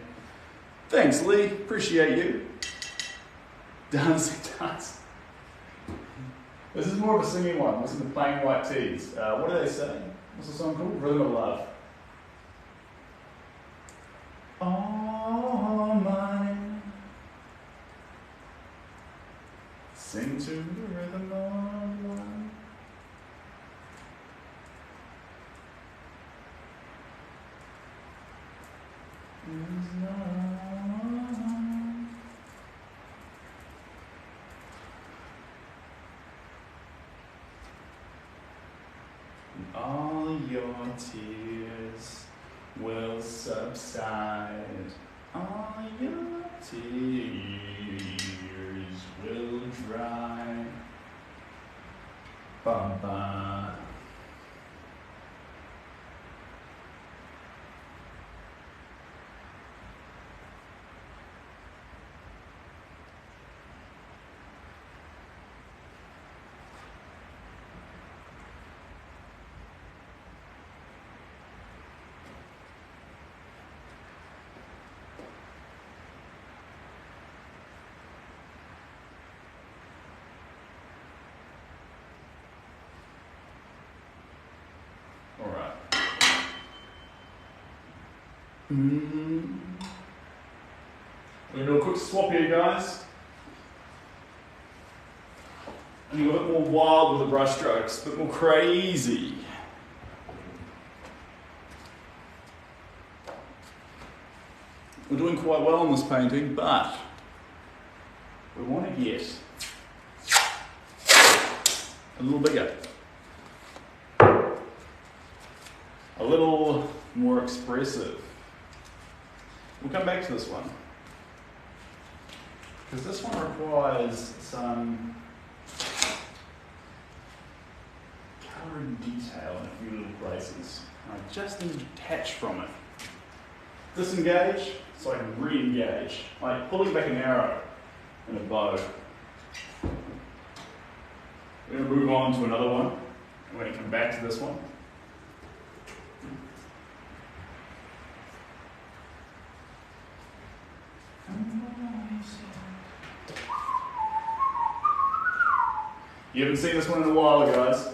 Thanks, Lee. Appreciate you. Dancing dance. This is more of a singing one. Listen to Plain White Tees. What do they say? What's the song called? Rhythm of Love. All mine. Sing to the rhythm of love. Is love. And all your tears will subside. All your tears will dry. Bum bum. We're going to do a quick swap here, guys. And you're a bit more wild with the brush strokes, a bit more crazy. We're doing quite well on this painting, but we want to get a little bigger, a little more expressive. We'll come back to this one, because this one requires some colour and detail in a few little places. I just need to detach from it. Disengage so I can re-engage, like pulling back an arrow in a bow. We're going to move on to another one, and we're going to come back to this one. You haven't seen this one in a while, guys.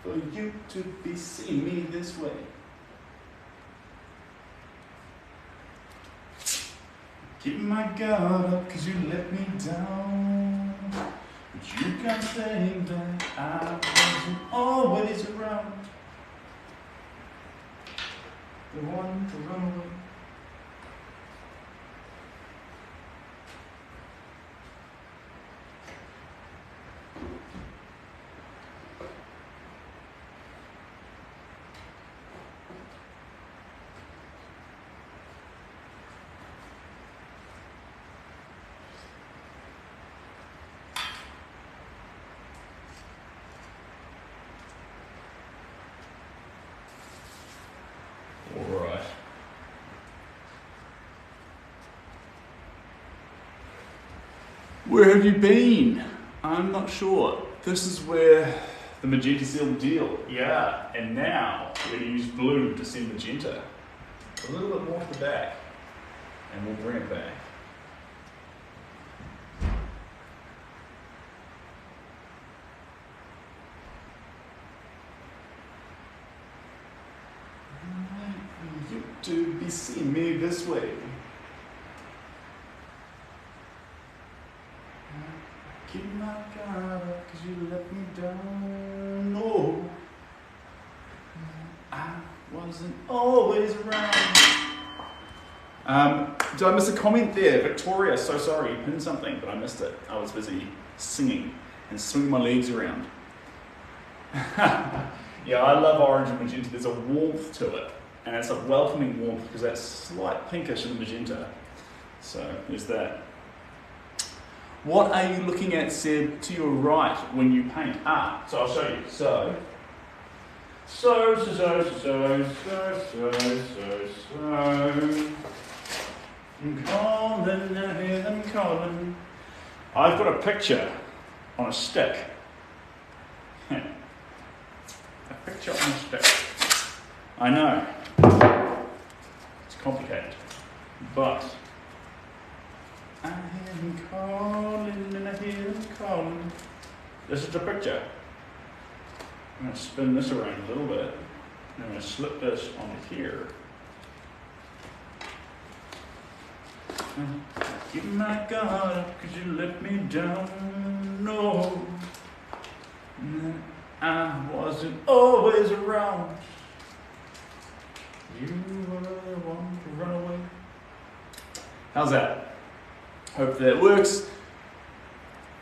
For you to be seeing me this way. Keep my guard up, cause you let me down. But you can't say that I wasn't always around. The one to run away. Where have you been? I'm not sure. This is where the magenta sealed the deal. Yeah, and now we're going to use blue to send magenta a little bit more to the back, and we'll bring it back. You to be seeing me this way. Keep my guard up, 'cause you let me down. No, I wasn't always around. Did I miss a comment there? Victoria, so sorry, you pinned something, but I missed it. I was busy singing and swinging my legs around. Yeah, I love orange and magenta. There's a warmth to it, and it's a welcoming warmth because that's slight pinkish in the magenta. So there's that. What are you looking at, Seb, to your right when you paint? So I'll show you. I'm calling, I hear them calling. I've got a picture on a stick. A picture on a stick. I know. It's complicated. But I hear them calling and I hear them calling. This is the picture. I'm going to spin this around a little bit. And I'm going to slip this onto here. Give my God up 'cause you let me down. No, I wasn't always around. You were the one to run away. How's that? Hope that works.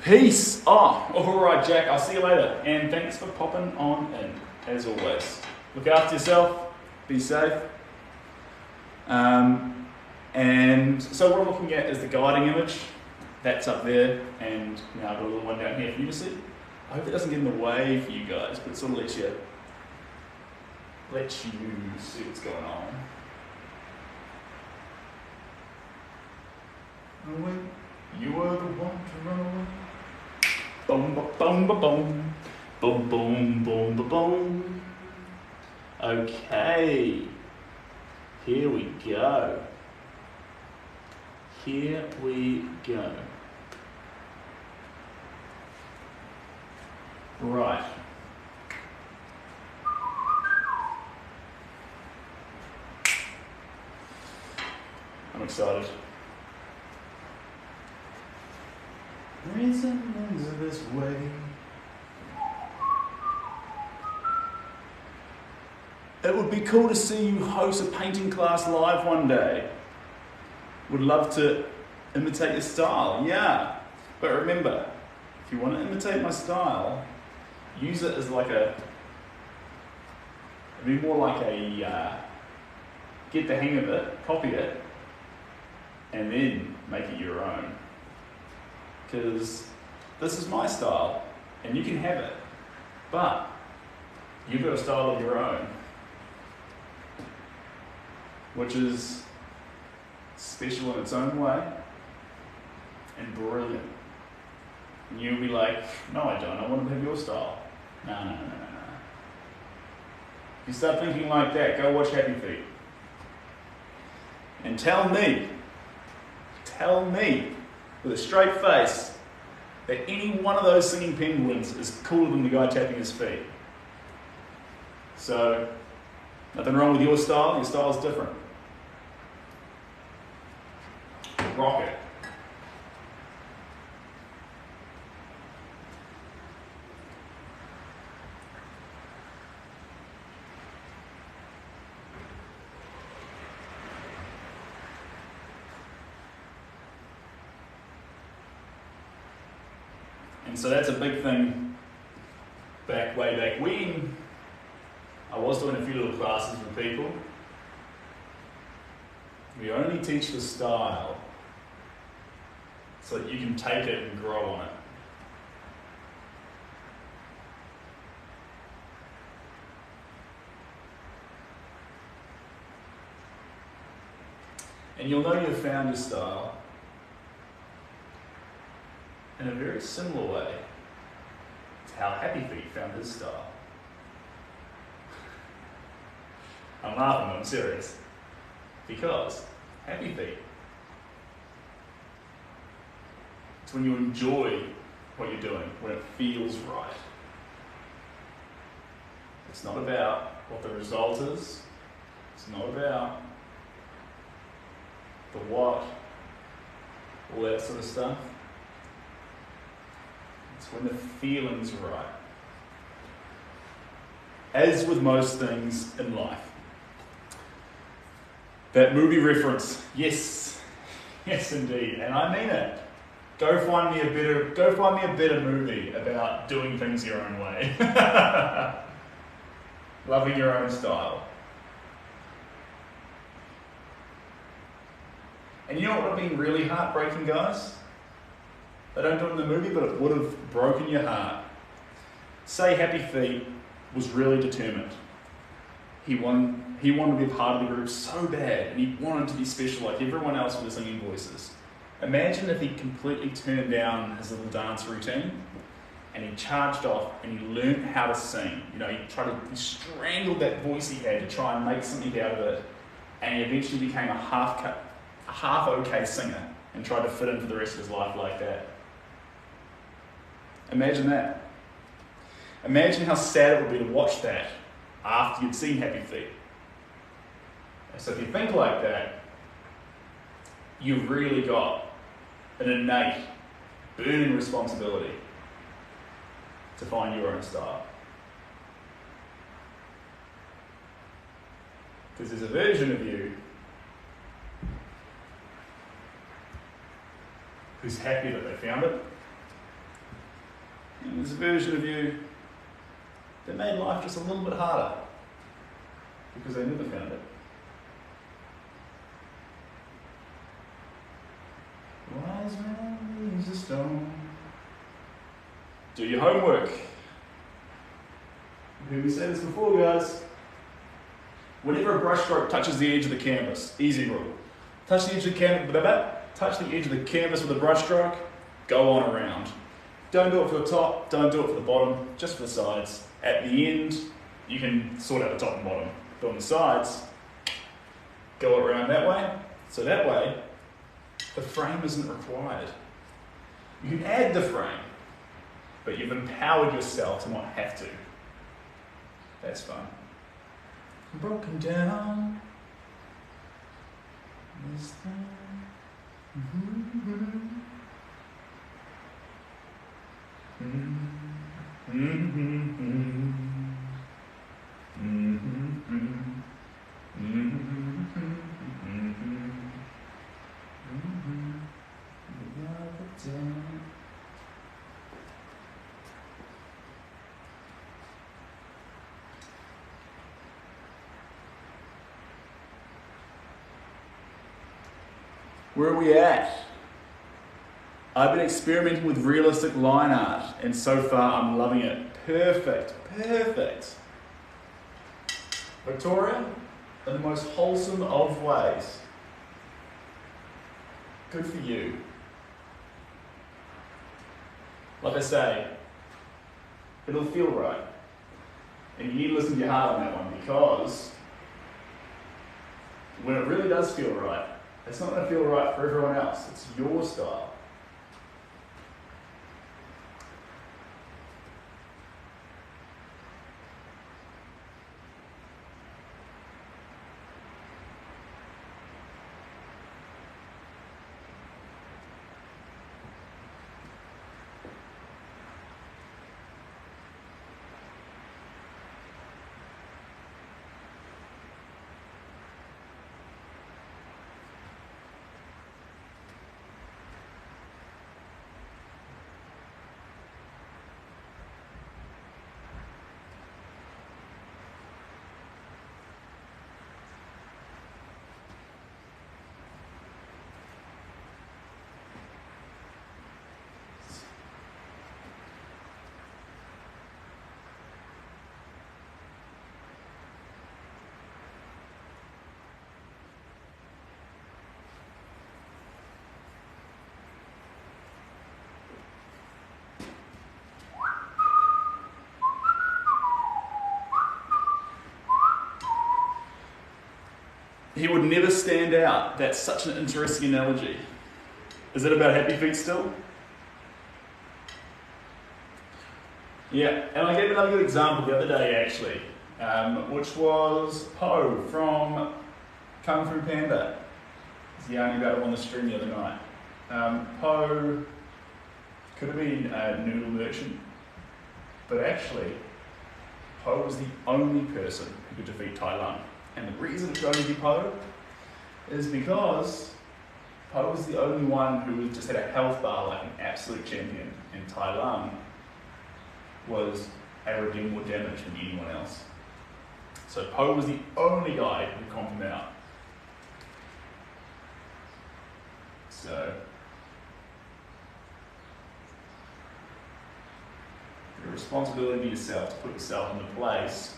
Peace. Alright, Jack. I'll see you later. And thanks for popping on in, as always. Look after yourself. Be safe. And so what I'm looking at is the guiding image. That's up there. And now I've got a little one down here for you to see. I hope it doesn't get in the way for you guys, but it sort of lets you see what's going on. You were the one to run away. Boom, ba, boom, ba, boom. Boom, boom, boom, ba, boom. Okay. Here we go. Here we go. Right. I'm excited. Reasons this way. It would be cool to see you host a painting class live one day. Would love to imitate your style, yeah. But remember, if you want to imitate my style, use it as like it'd be more like get the hang of it, copy it, and then make it your own. Because this is my style, and you can have it, but you've got a style of your own, which is special in its own way and brilliant. And you'll be like, no, I don't. I want to have your style. No. If you start thinking like that, go watch Happy Feet. And tell me with a straight face that any one of those singing penguins is cooler than the guy tapping his feet. So, nothing wrong with your style is different. Rock it. And so that's a big thing way back when. I was doing a few little classes with people. We only teach the style so that you can take it and grow on it. And you'll know you've found your style in a very similar way to how Happy Feet found his style. I'm laughing, but I'm serious. Because Happy Feet, it's when you enjoy what you're doing, when it feels right. It's not about what the result is. It's not about the what, all that sort of stuff. It's when the feeling's right. As with most things in life. That movie reference, yes, yes indeed, and I mean it. Go find me a better movie about doing things your own way. Loving your own style. And you know what would have been really heartbreaking, guys? They don't do it in the movie, but it would have broken your heart. Say Happy Feet was really determined. He wanted to be a part of the group so bad, and he wanted to be special like everyone else with the singing voices. Imagine if he completely turned down his little dance routine, and he charged off and he learned how to sing. You know, he strangled that voice he had to try and make something out of it, and he eventually became a half okay singer and tried to fit in for the rest of his life like that. Imagine that. Imagine how sad it would be to watch that after you'd seen Happy Feet. So if you think like that, you've really got an innate, burning responsibility to find your own style. Because there's a version of you who's happy that they found it, and there's a version of you that made life just a little bit harder because they never found it. Wise man leaves a stone. Do your homework. You heard me say this before, guys. Whenever a brushstroke touches the edge of the canvas, easy rule. Touch the edge of the canvas with a brushstroke, go on around. Don't do it for the top, don't do it for the bottom, just for the sides. At the end, you can sort out the top and bottom. But on the sides, go around that way. So that way, the frame isn't required. You can add the frame, but you've empowered yourself to not have to. That's fun. Broken down. Is there? Where are we at? I've been experimenting with realistic line art, and so far I'm loving it. Perfect, perfect. Victoria, in the most wholesome of ways. Good for you. Like I say, it'll feel right. And you need to listen to your heart on that one, because when it really does feel right, it's not going to feel right for everyone else. It's your style. he would never stand out. That's such an interesting analogy. Is it about happy feet still? Yeah, and I gave another good example the other day actually, which was Po from Kung Fu Panda. I was yarning about it on the stream the other night. Po could have been a noodle merchant, but actually Po was the only person who could defeat Tai Lung. And the reason it could only be Po is because Po was the only one who just had a health bar like an absolute champion, and Tai Lung was able to do more damage than anyone else. So Po was the only guy who could comp him out. So the responsibility of yourself to put yourself into place,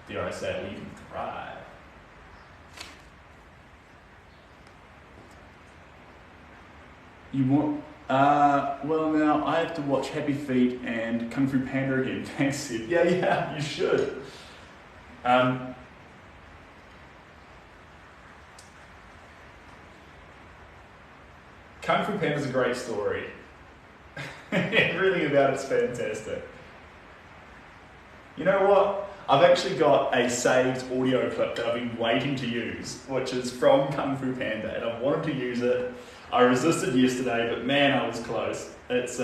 dare I say, where you can thrive. You want? Well, now I have to watch Happy Feet and Kung Fu Panda again. Thanks, Seb. Yeah, you should. Kung Fu Panda is a great story. Everything about it's fantastic. You know what? I've actually got a saved audio clip that I've been waiting to use, which is from Kung Fu Panda, and I've wanted to use it. I resisted yesterday, but man, I was close. It's,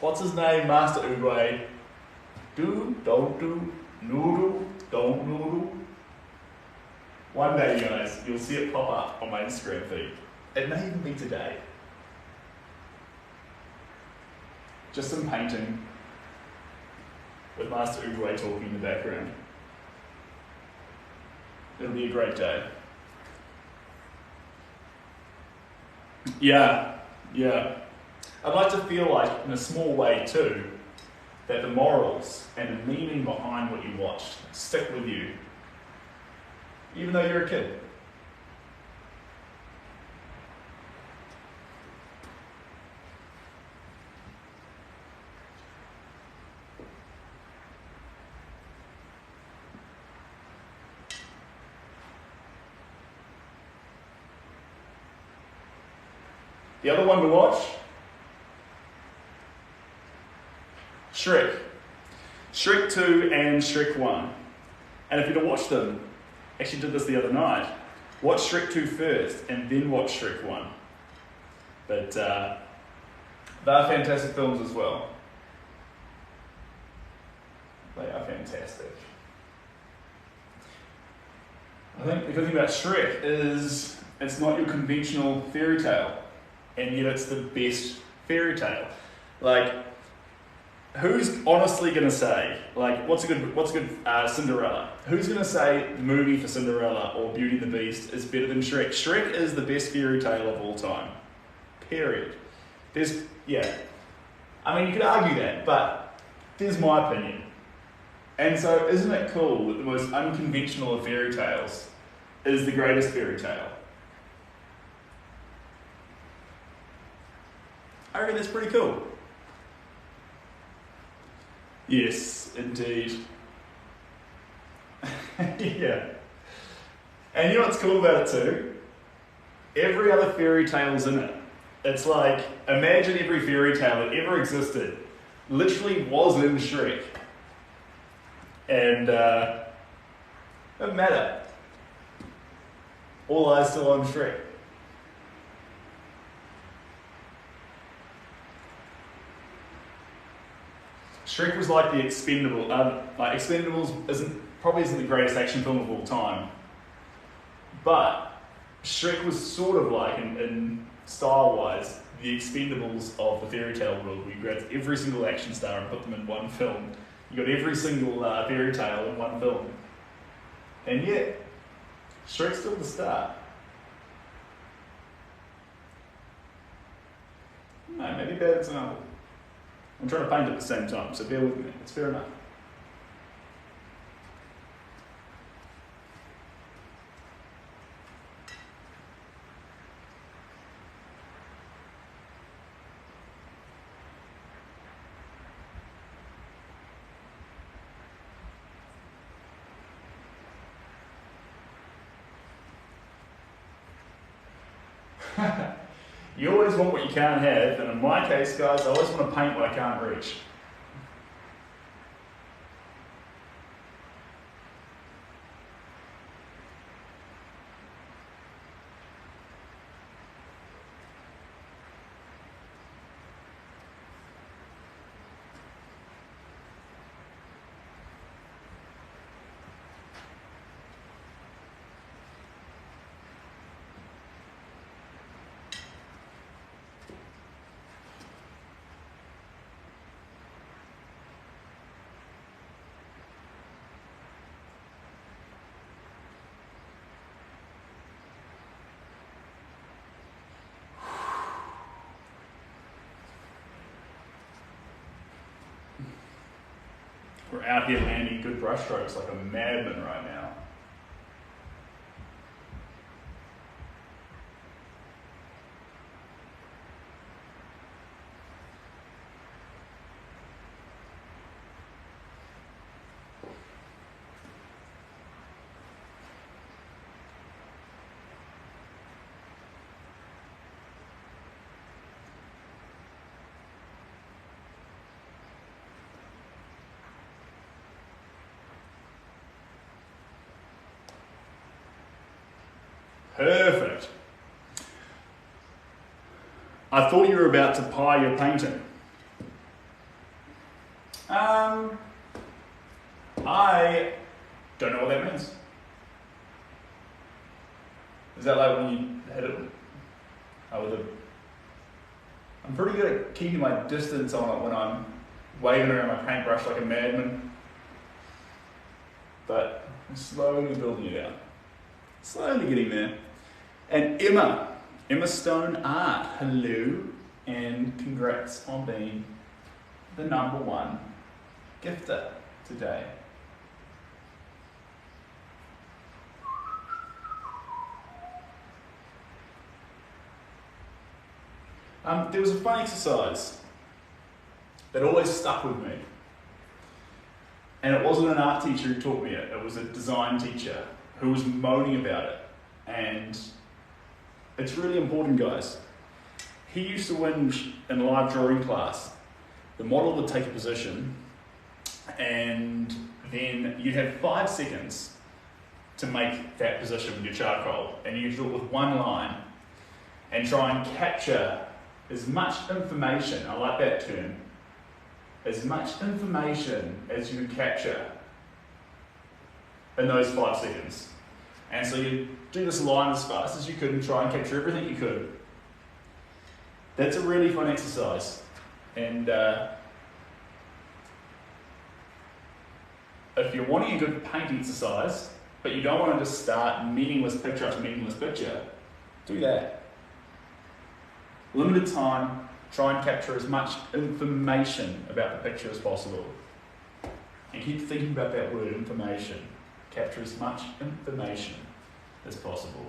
what's his name? Master Oogway. Do, don't do, noodle, don't noodle. One day, guys, you'll see it pop up on my Instagram feed. It may even be today. Just some painting with Master Oogway talking in the background. It'll be a great day. Yeah. I'd like to feel like, in a small way too, that the morals and the meaning behind what you watched stick with you, even though you're a kid. The other one to watch, Shrek. Shrek 2 and Shrek 1. And if you're to watch them, actually did this the other night, watch Shrek 2 first and then watch Shrek 1. But they're fantastic films as well. They are fantastic. I think the good thing about Shrek is it's not your conventional fairy tale. And yet it's the best fairy tale. Like, who's honestly going to say, like, what's a good Cinderella? Who's going to say the movie for Cinderella or Beauty and the Beast is better than Shrek? Shrek is the best fairy tale of all time. Period. I mean, you could argue that, but there's my opinion. And so, isn't it cool that the most unconventional of fairy tales is the greatest fairy tale? I reckon that's pretty cool. Yes, indeed. Yeah. And you know what's cool about it too? Every other fairy tale's in it. It's like, imagine every fairy tale that ever existed literally was in Shrek. And it doesn't matter. All eyes still on Shrek. Shrek was like the Expendables. Expendables probably isn't the greatest action film of all time, but Shrek was sort of like, in style-wise, the Expendables of the fairy tale world. We grabbed every single action star and put them in one film. You got every single fairy tale in one film, and yet Shrek's still the star. No, maybe bad example. I'm trying to paint at the same time, so bear with me. It's fair enough. You always want what you can't have, and in my case, guys, I always want to paint what I can't reach. We're out here landing good brush strokes like a madman right now. Perfect. I thought you were about to pie your painting. I don't know what that means. Is that like when you hit it with I'm pretty good at keeping my distance on it when I'm waving around my paintbrush like a madman. But I'm slowly building it out. Slowly getting there. And Emma Stone Art, hello, and congrats on being the #1 gifter today. There was a fun exercise that always stuck with me. And it wasn't an art teacher who taught me it, it was a design teacher who was moaning about it. And it's really important, guys. He used to whinge in live drawing class. The model would take a position and then you'd have 5 seconds to make that position with your charcoal. And you do it with one line and try and capture as much information, I like that term, as much information as you can capture in those 5 seconds. And so you do this line as fast as you could and try and capture everything you could. That's a really fun exercise. And if you're wanting a good paint exercise, but you don't want to just start meaningless picture after meaningless picture, do that. Limited time, try and capture as much information about the picture as possible. And keep thinking about that word, information. Capture as much information as possible.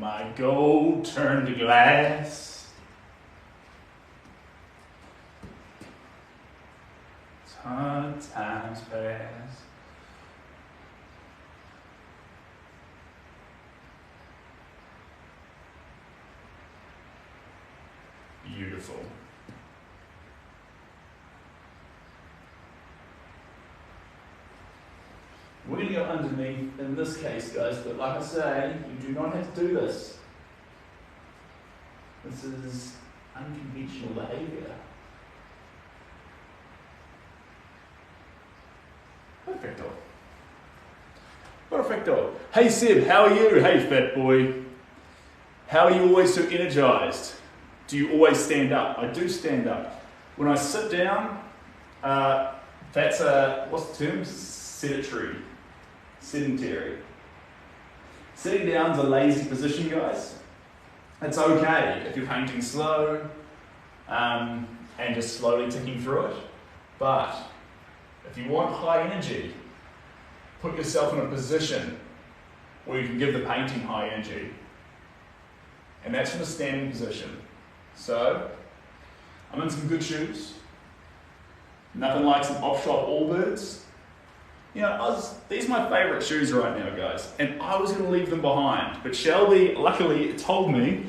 My gold turned to glass. Times pass. Beautiful. We're going to go underneath in this case, guys, but like I say, you do not have to do this. This is unconventional behaviour. Perfecto. Perfecto. Hey Seb, how are you? Hey fat boy. How are you always so energized? Do you always stand up? I do stand up. When I sit down, that's a, what's the term? Sedentary. Sitting down is a lazy position, guys. It's okay if you're painting slow and just slowly ticking through it. But if you want high energy, put yourself in a position where you can give the painting high energy. And that's from a standing position. So, I'm in some good shoes. Nothing like some off-shop Allbirds. You know, these are my favourite shoes right now, guys. And I was going to leave them behind. But Shelby, luckily, told me,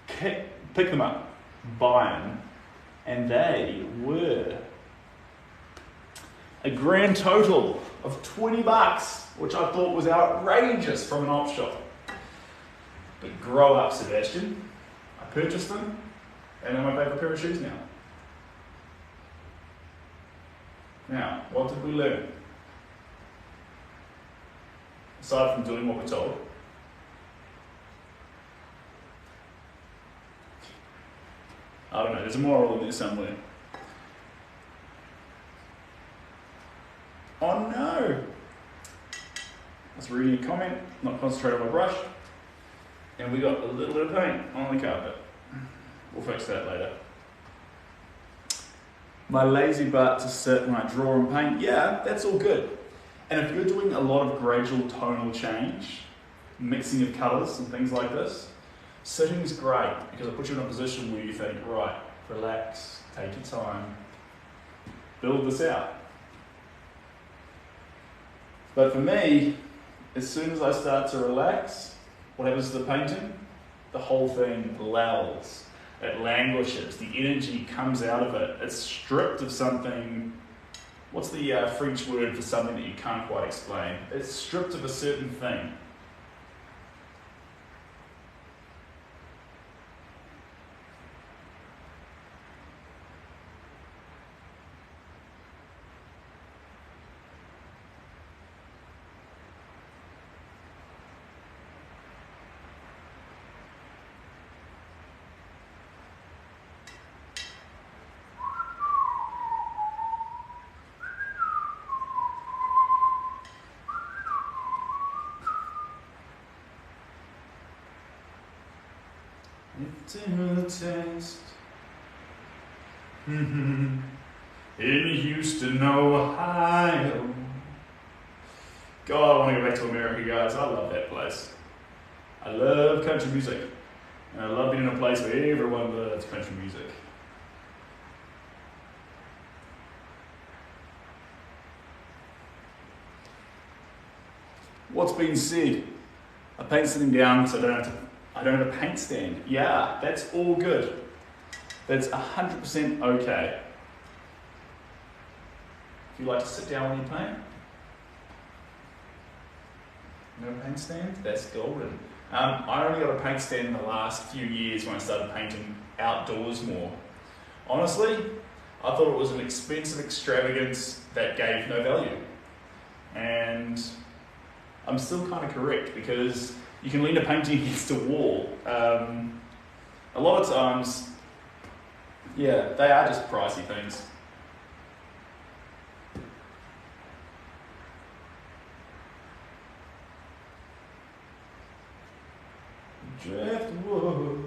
pick them up, buy them. And they were a grand total of 20 bucks, which I thought was outrageous from an op shop. But grow up, Sebastian. I purchased them, and they're my favourite pair of shoes now. Now, what did we learn? Aside from doing what we're told. I don't know, there's a moral in there somewhere. Oh no! I was reading a comment, not concentrating on my brush, and we got a little bit of paint on the carpet. We'll fix that later. My lazy butt to sit when I draw and paint, yeah, that's all good. And if you're doing a lot of gradual tonal change, mixing of colours and things like this, sitting is great because it puts you in a position where you think, right, relax, take your time, build this out. But for me, as soon as I start to relax, what happens to the painting? The whole thing lulls, it languishes, the energy comes out of it, it's stripped of something. What's the French word for something that you can't quite explain? It's stripped of a certain thing. To the test. In Houston, Ohio. God, I want to go back to America, guys. I love that place. I love country music. And I love being in a place where everyone loves country music. What's been said? I paint sitting down so I don't have a paint stand. Yeah, that's all good. That's 100% okay. If you like to sit down when you paint, no paint stand, that's golden. I only got a paint stand in the last few years when I started painting outdoors more. Honestly, I thought it was an expensive extravagance that gave no value. And I'm still kind of correct because you can lean a painting against a wall. A lot of times, yeah, they are just pricey things. Driftwood.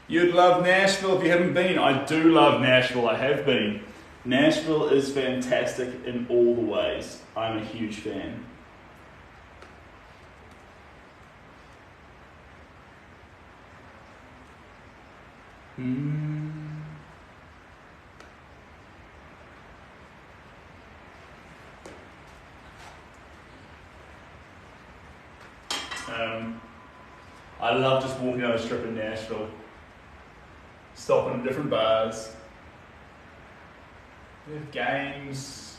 You'd love Nashville if you haven't been. I do love Nashville, I have been. Nashville is fantastic in all the ways. I'm a huge fan. I love just walking on a strip in Nashville, stopping at different bars. We have games,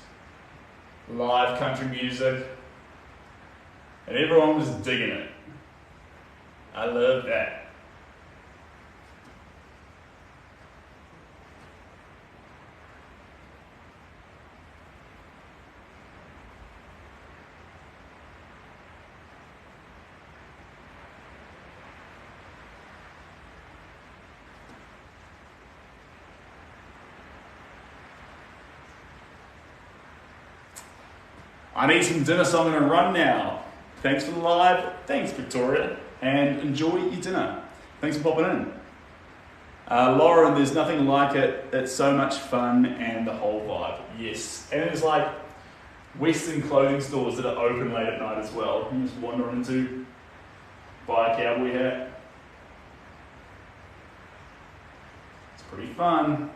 live country music, and everyone was digging it. I love that. I need some dinner, so I'm going to run now. Thanks for the live. Thanks, Victoria. And enjoy your dinner. Thanks for popping in. Lauren, there's nothing like it. It's so much fun and the whole vibe. Yes. And there's like Western clothing stores that are open late at night as well. You just wander into, buy a cowboy hat. It's pretty fun.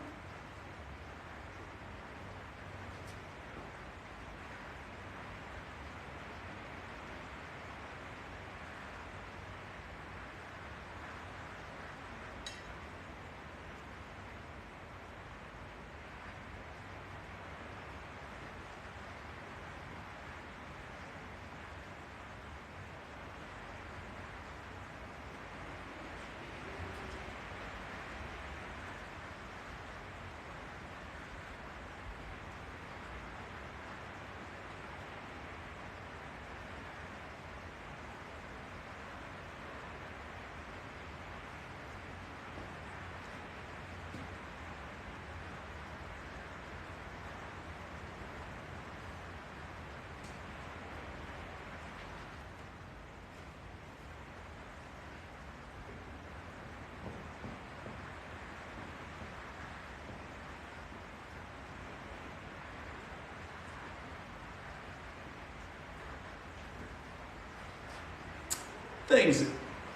Things.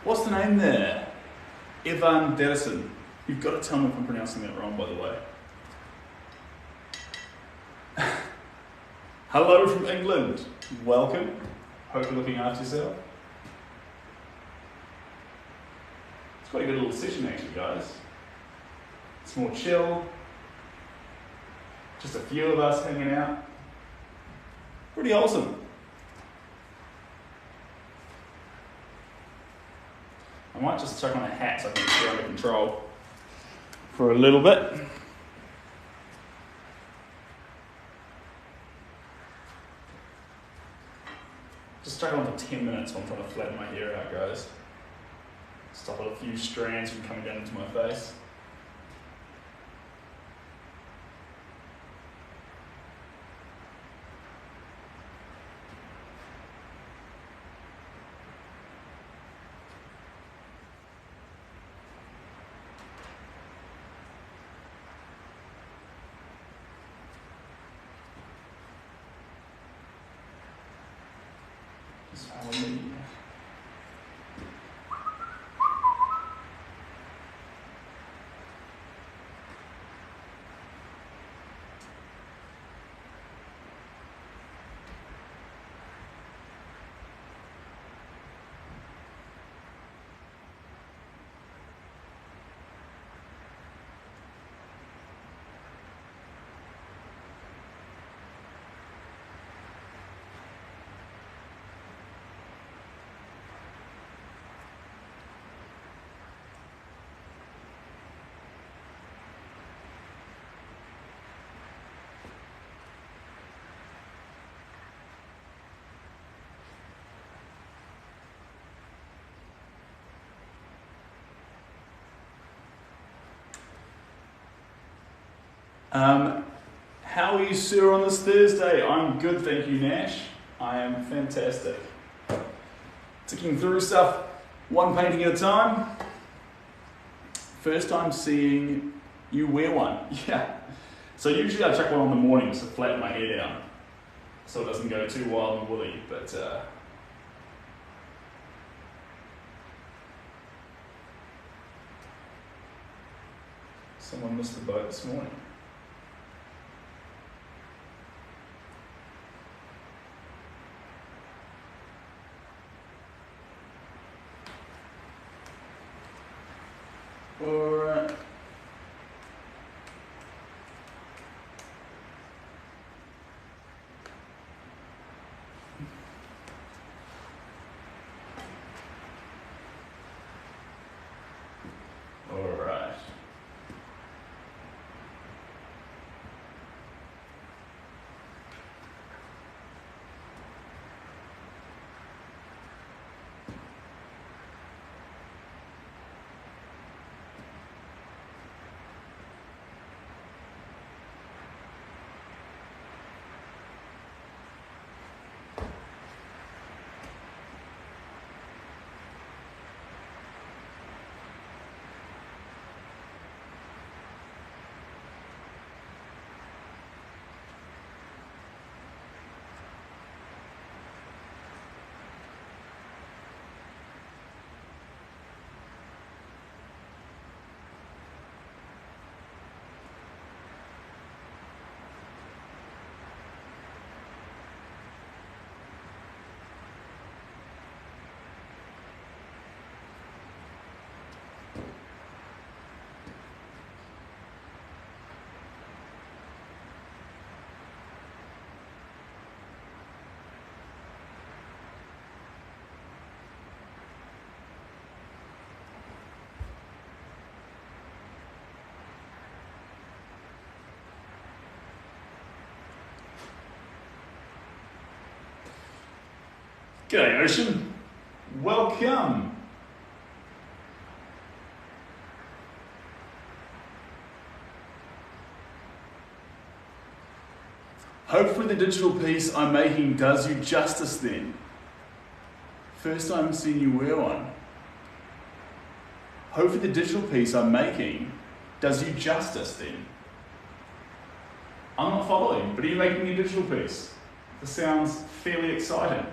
What's the name there? Ivan Derison. You've got to tell me if I'm pronouncing that wrong, by the way. Hello from England. Welcome. Hope you're looking after yourself. It's quite a good little session actually, guys. It's more chill. Just a few of us hanging out. Pretty awesome. I might just chuck on a hat so I can get under control for a little bit. Just chuck it on for 10 minutes while I'm trying to flatten my hair out, guys. Stop a few strands from coming down into my face. How are you, sir, on this Thursday? I'm good, thank you, Nash. I am fantastic. Ticking through stuff, one painting at a time. First time seeing you wear one. Yeah. So usually I chuck one on the morning just to flatten my hair down so it doesn't go too wild and woolly, but someone missed the boat this morning. Alright. Alright. G'day Ocean, welcome. Hopefully the digital piece I'm making does you justice then. First time seeing you wear one. Hopefully the digital piece I'm making does you justice then. I'm not following, but are you making a digital piece? This sounds fairly exciting.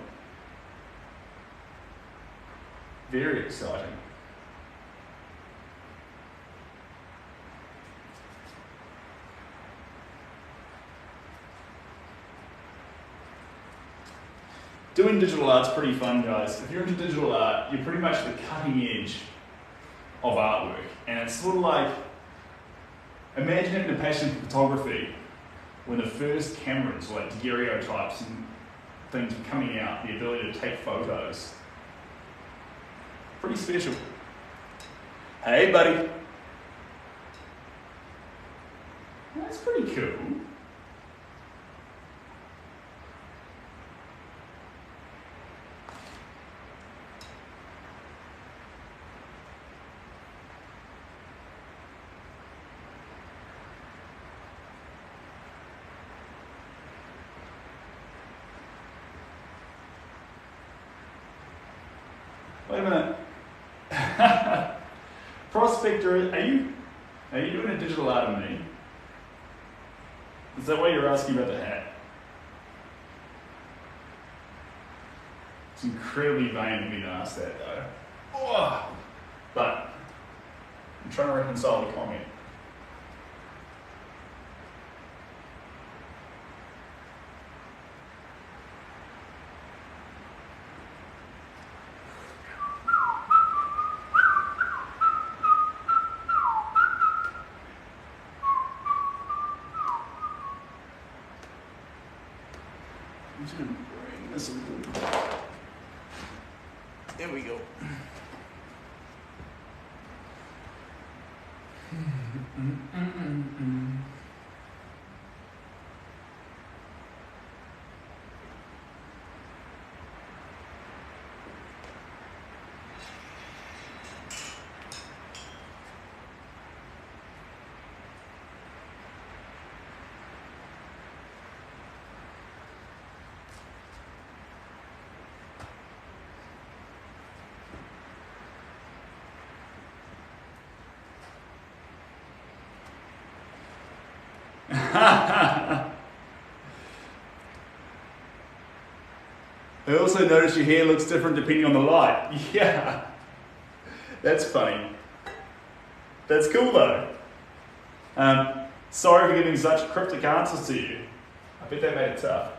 Very exciting. Doing digital art's pretty fun, guys. If you're into digital art, you're pretty much the cutting edge of artwork. And it's sort of like, imagine having a passion for photography when the first cameras, like daguerreotypes and things were coming out, the ability to take photos. Pretty special. Hey, buddy. That's pretty cool. Wait a minute. Prospector, are you doing a digital art of me? Is that why you're asking about the hat? It's incredibly vain of me to ask that though. Oh, but I'm trying to reconcile the comment. I'm just going to bring this a little. There we go. I also noticed your hair looks different depending on the light. Yeah, that's funny. That's cool though. Sorry for giving such cryptic answers to you. I bet that made it tough.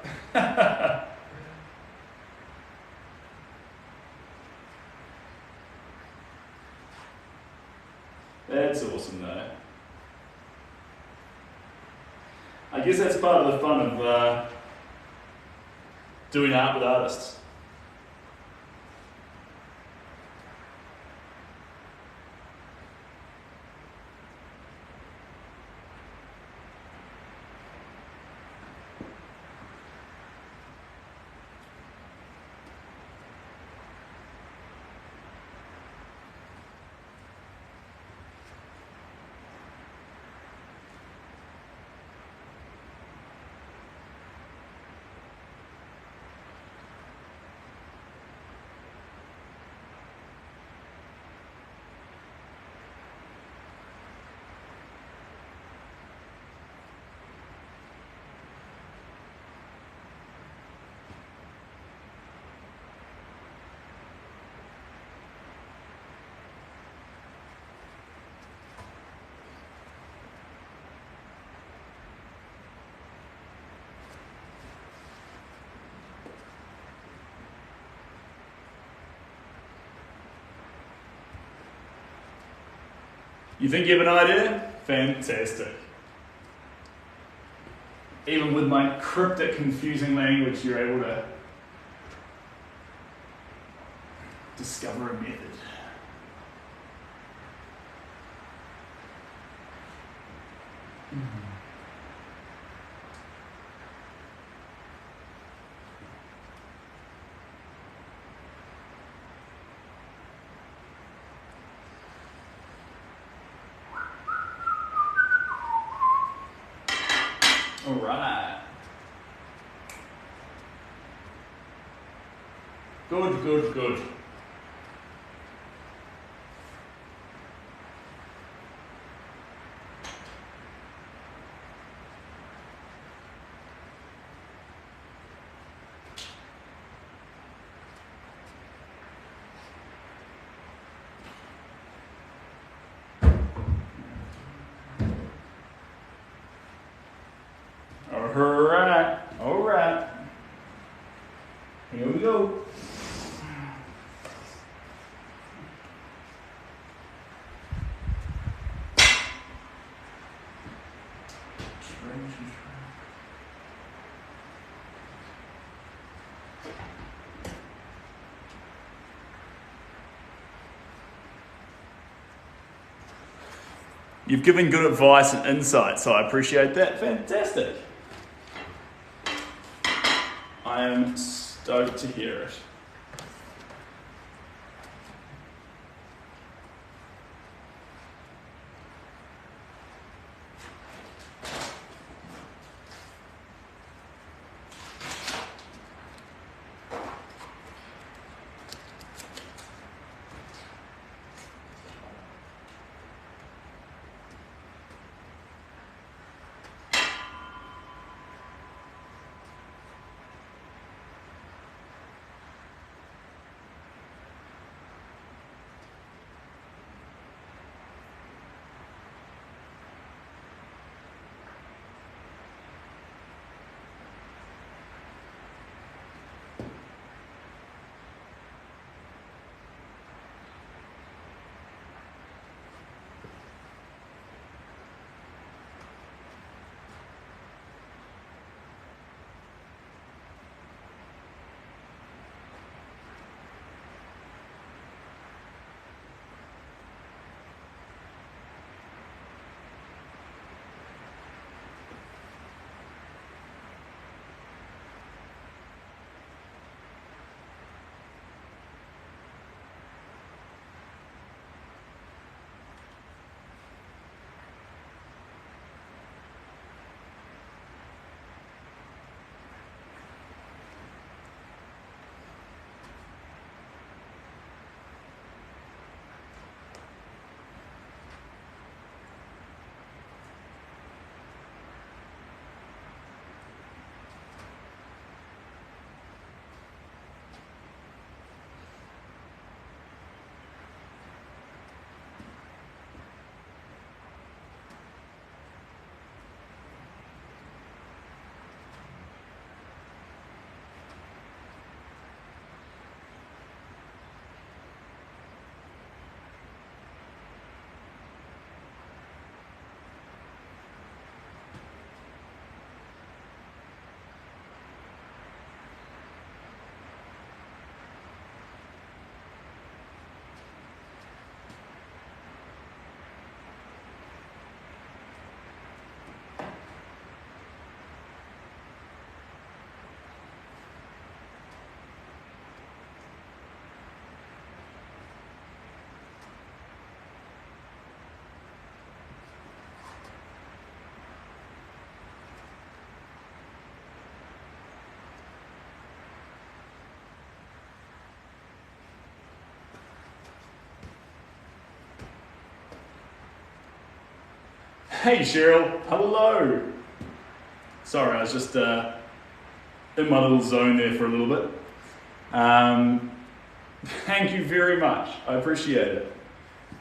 That's awesome though. I guess that's part of the fun of doing art with artists. You think you have an idea? Fantastic. Even with my cryptic, confusing language, you're able to discover a method. right. Good, good, good. All right. Here we go. You've given good advice and insight, so I appreciate that. Fantastic. I am stoked to hear it. Hey Cheryl, hello. Sorry, I was just in my little zone there for a little bit. Thank you very much, I appreciate it.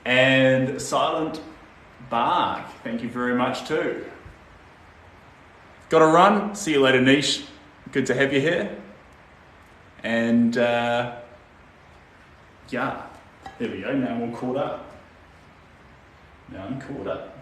And Silent Bark, thank you very much too. Got to run, see you later Niche, good to have you here. And yeah, there we go, now I'm all caught up. Now I'm caught up.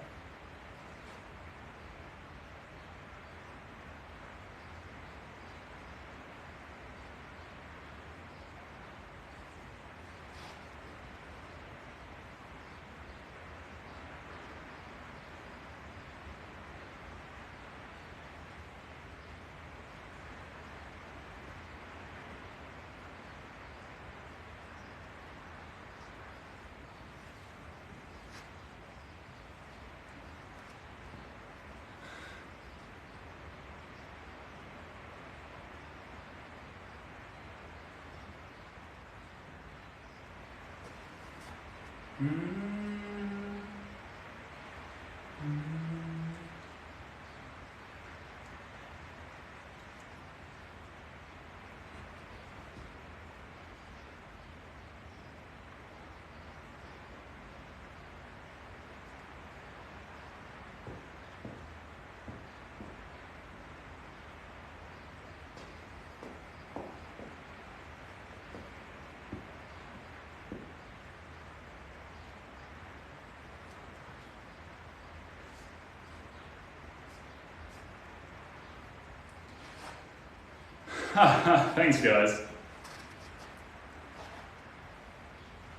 Thanks, guys.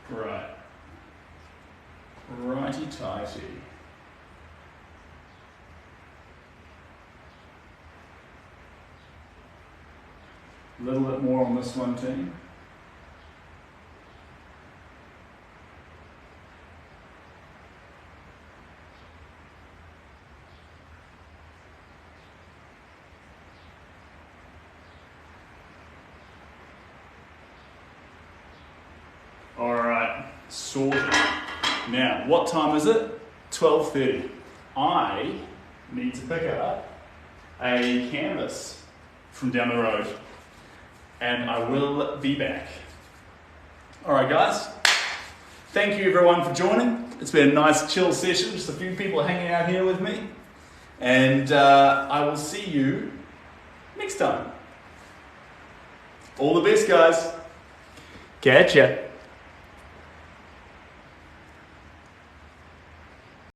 Right. Righty-tighty. A little bit more on this one, team. All right, sorted. Now, what time is it? 12:30. I need to pick up a canvas from down the road, and I will be back. All right, guys. Thank you, everyone, for joining. It's been a nice, chill session. Just a few people hanging out here with me, and I will see you next time. All the best, guys. Catch ya.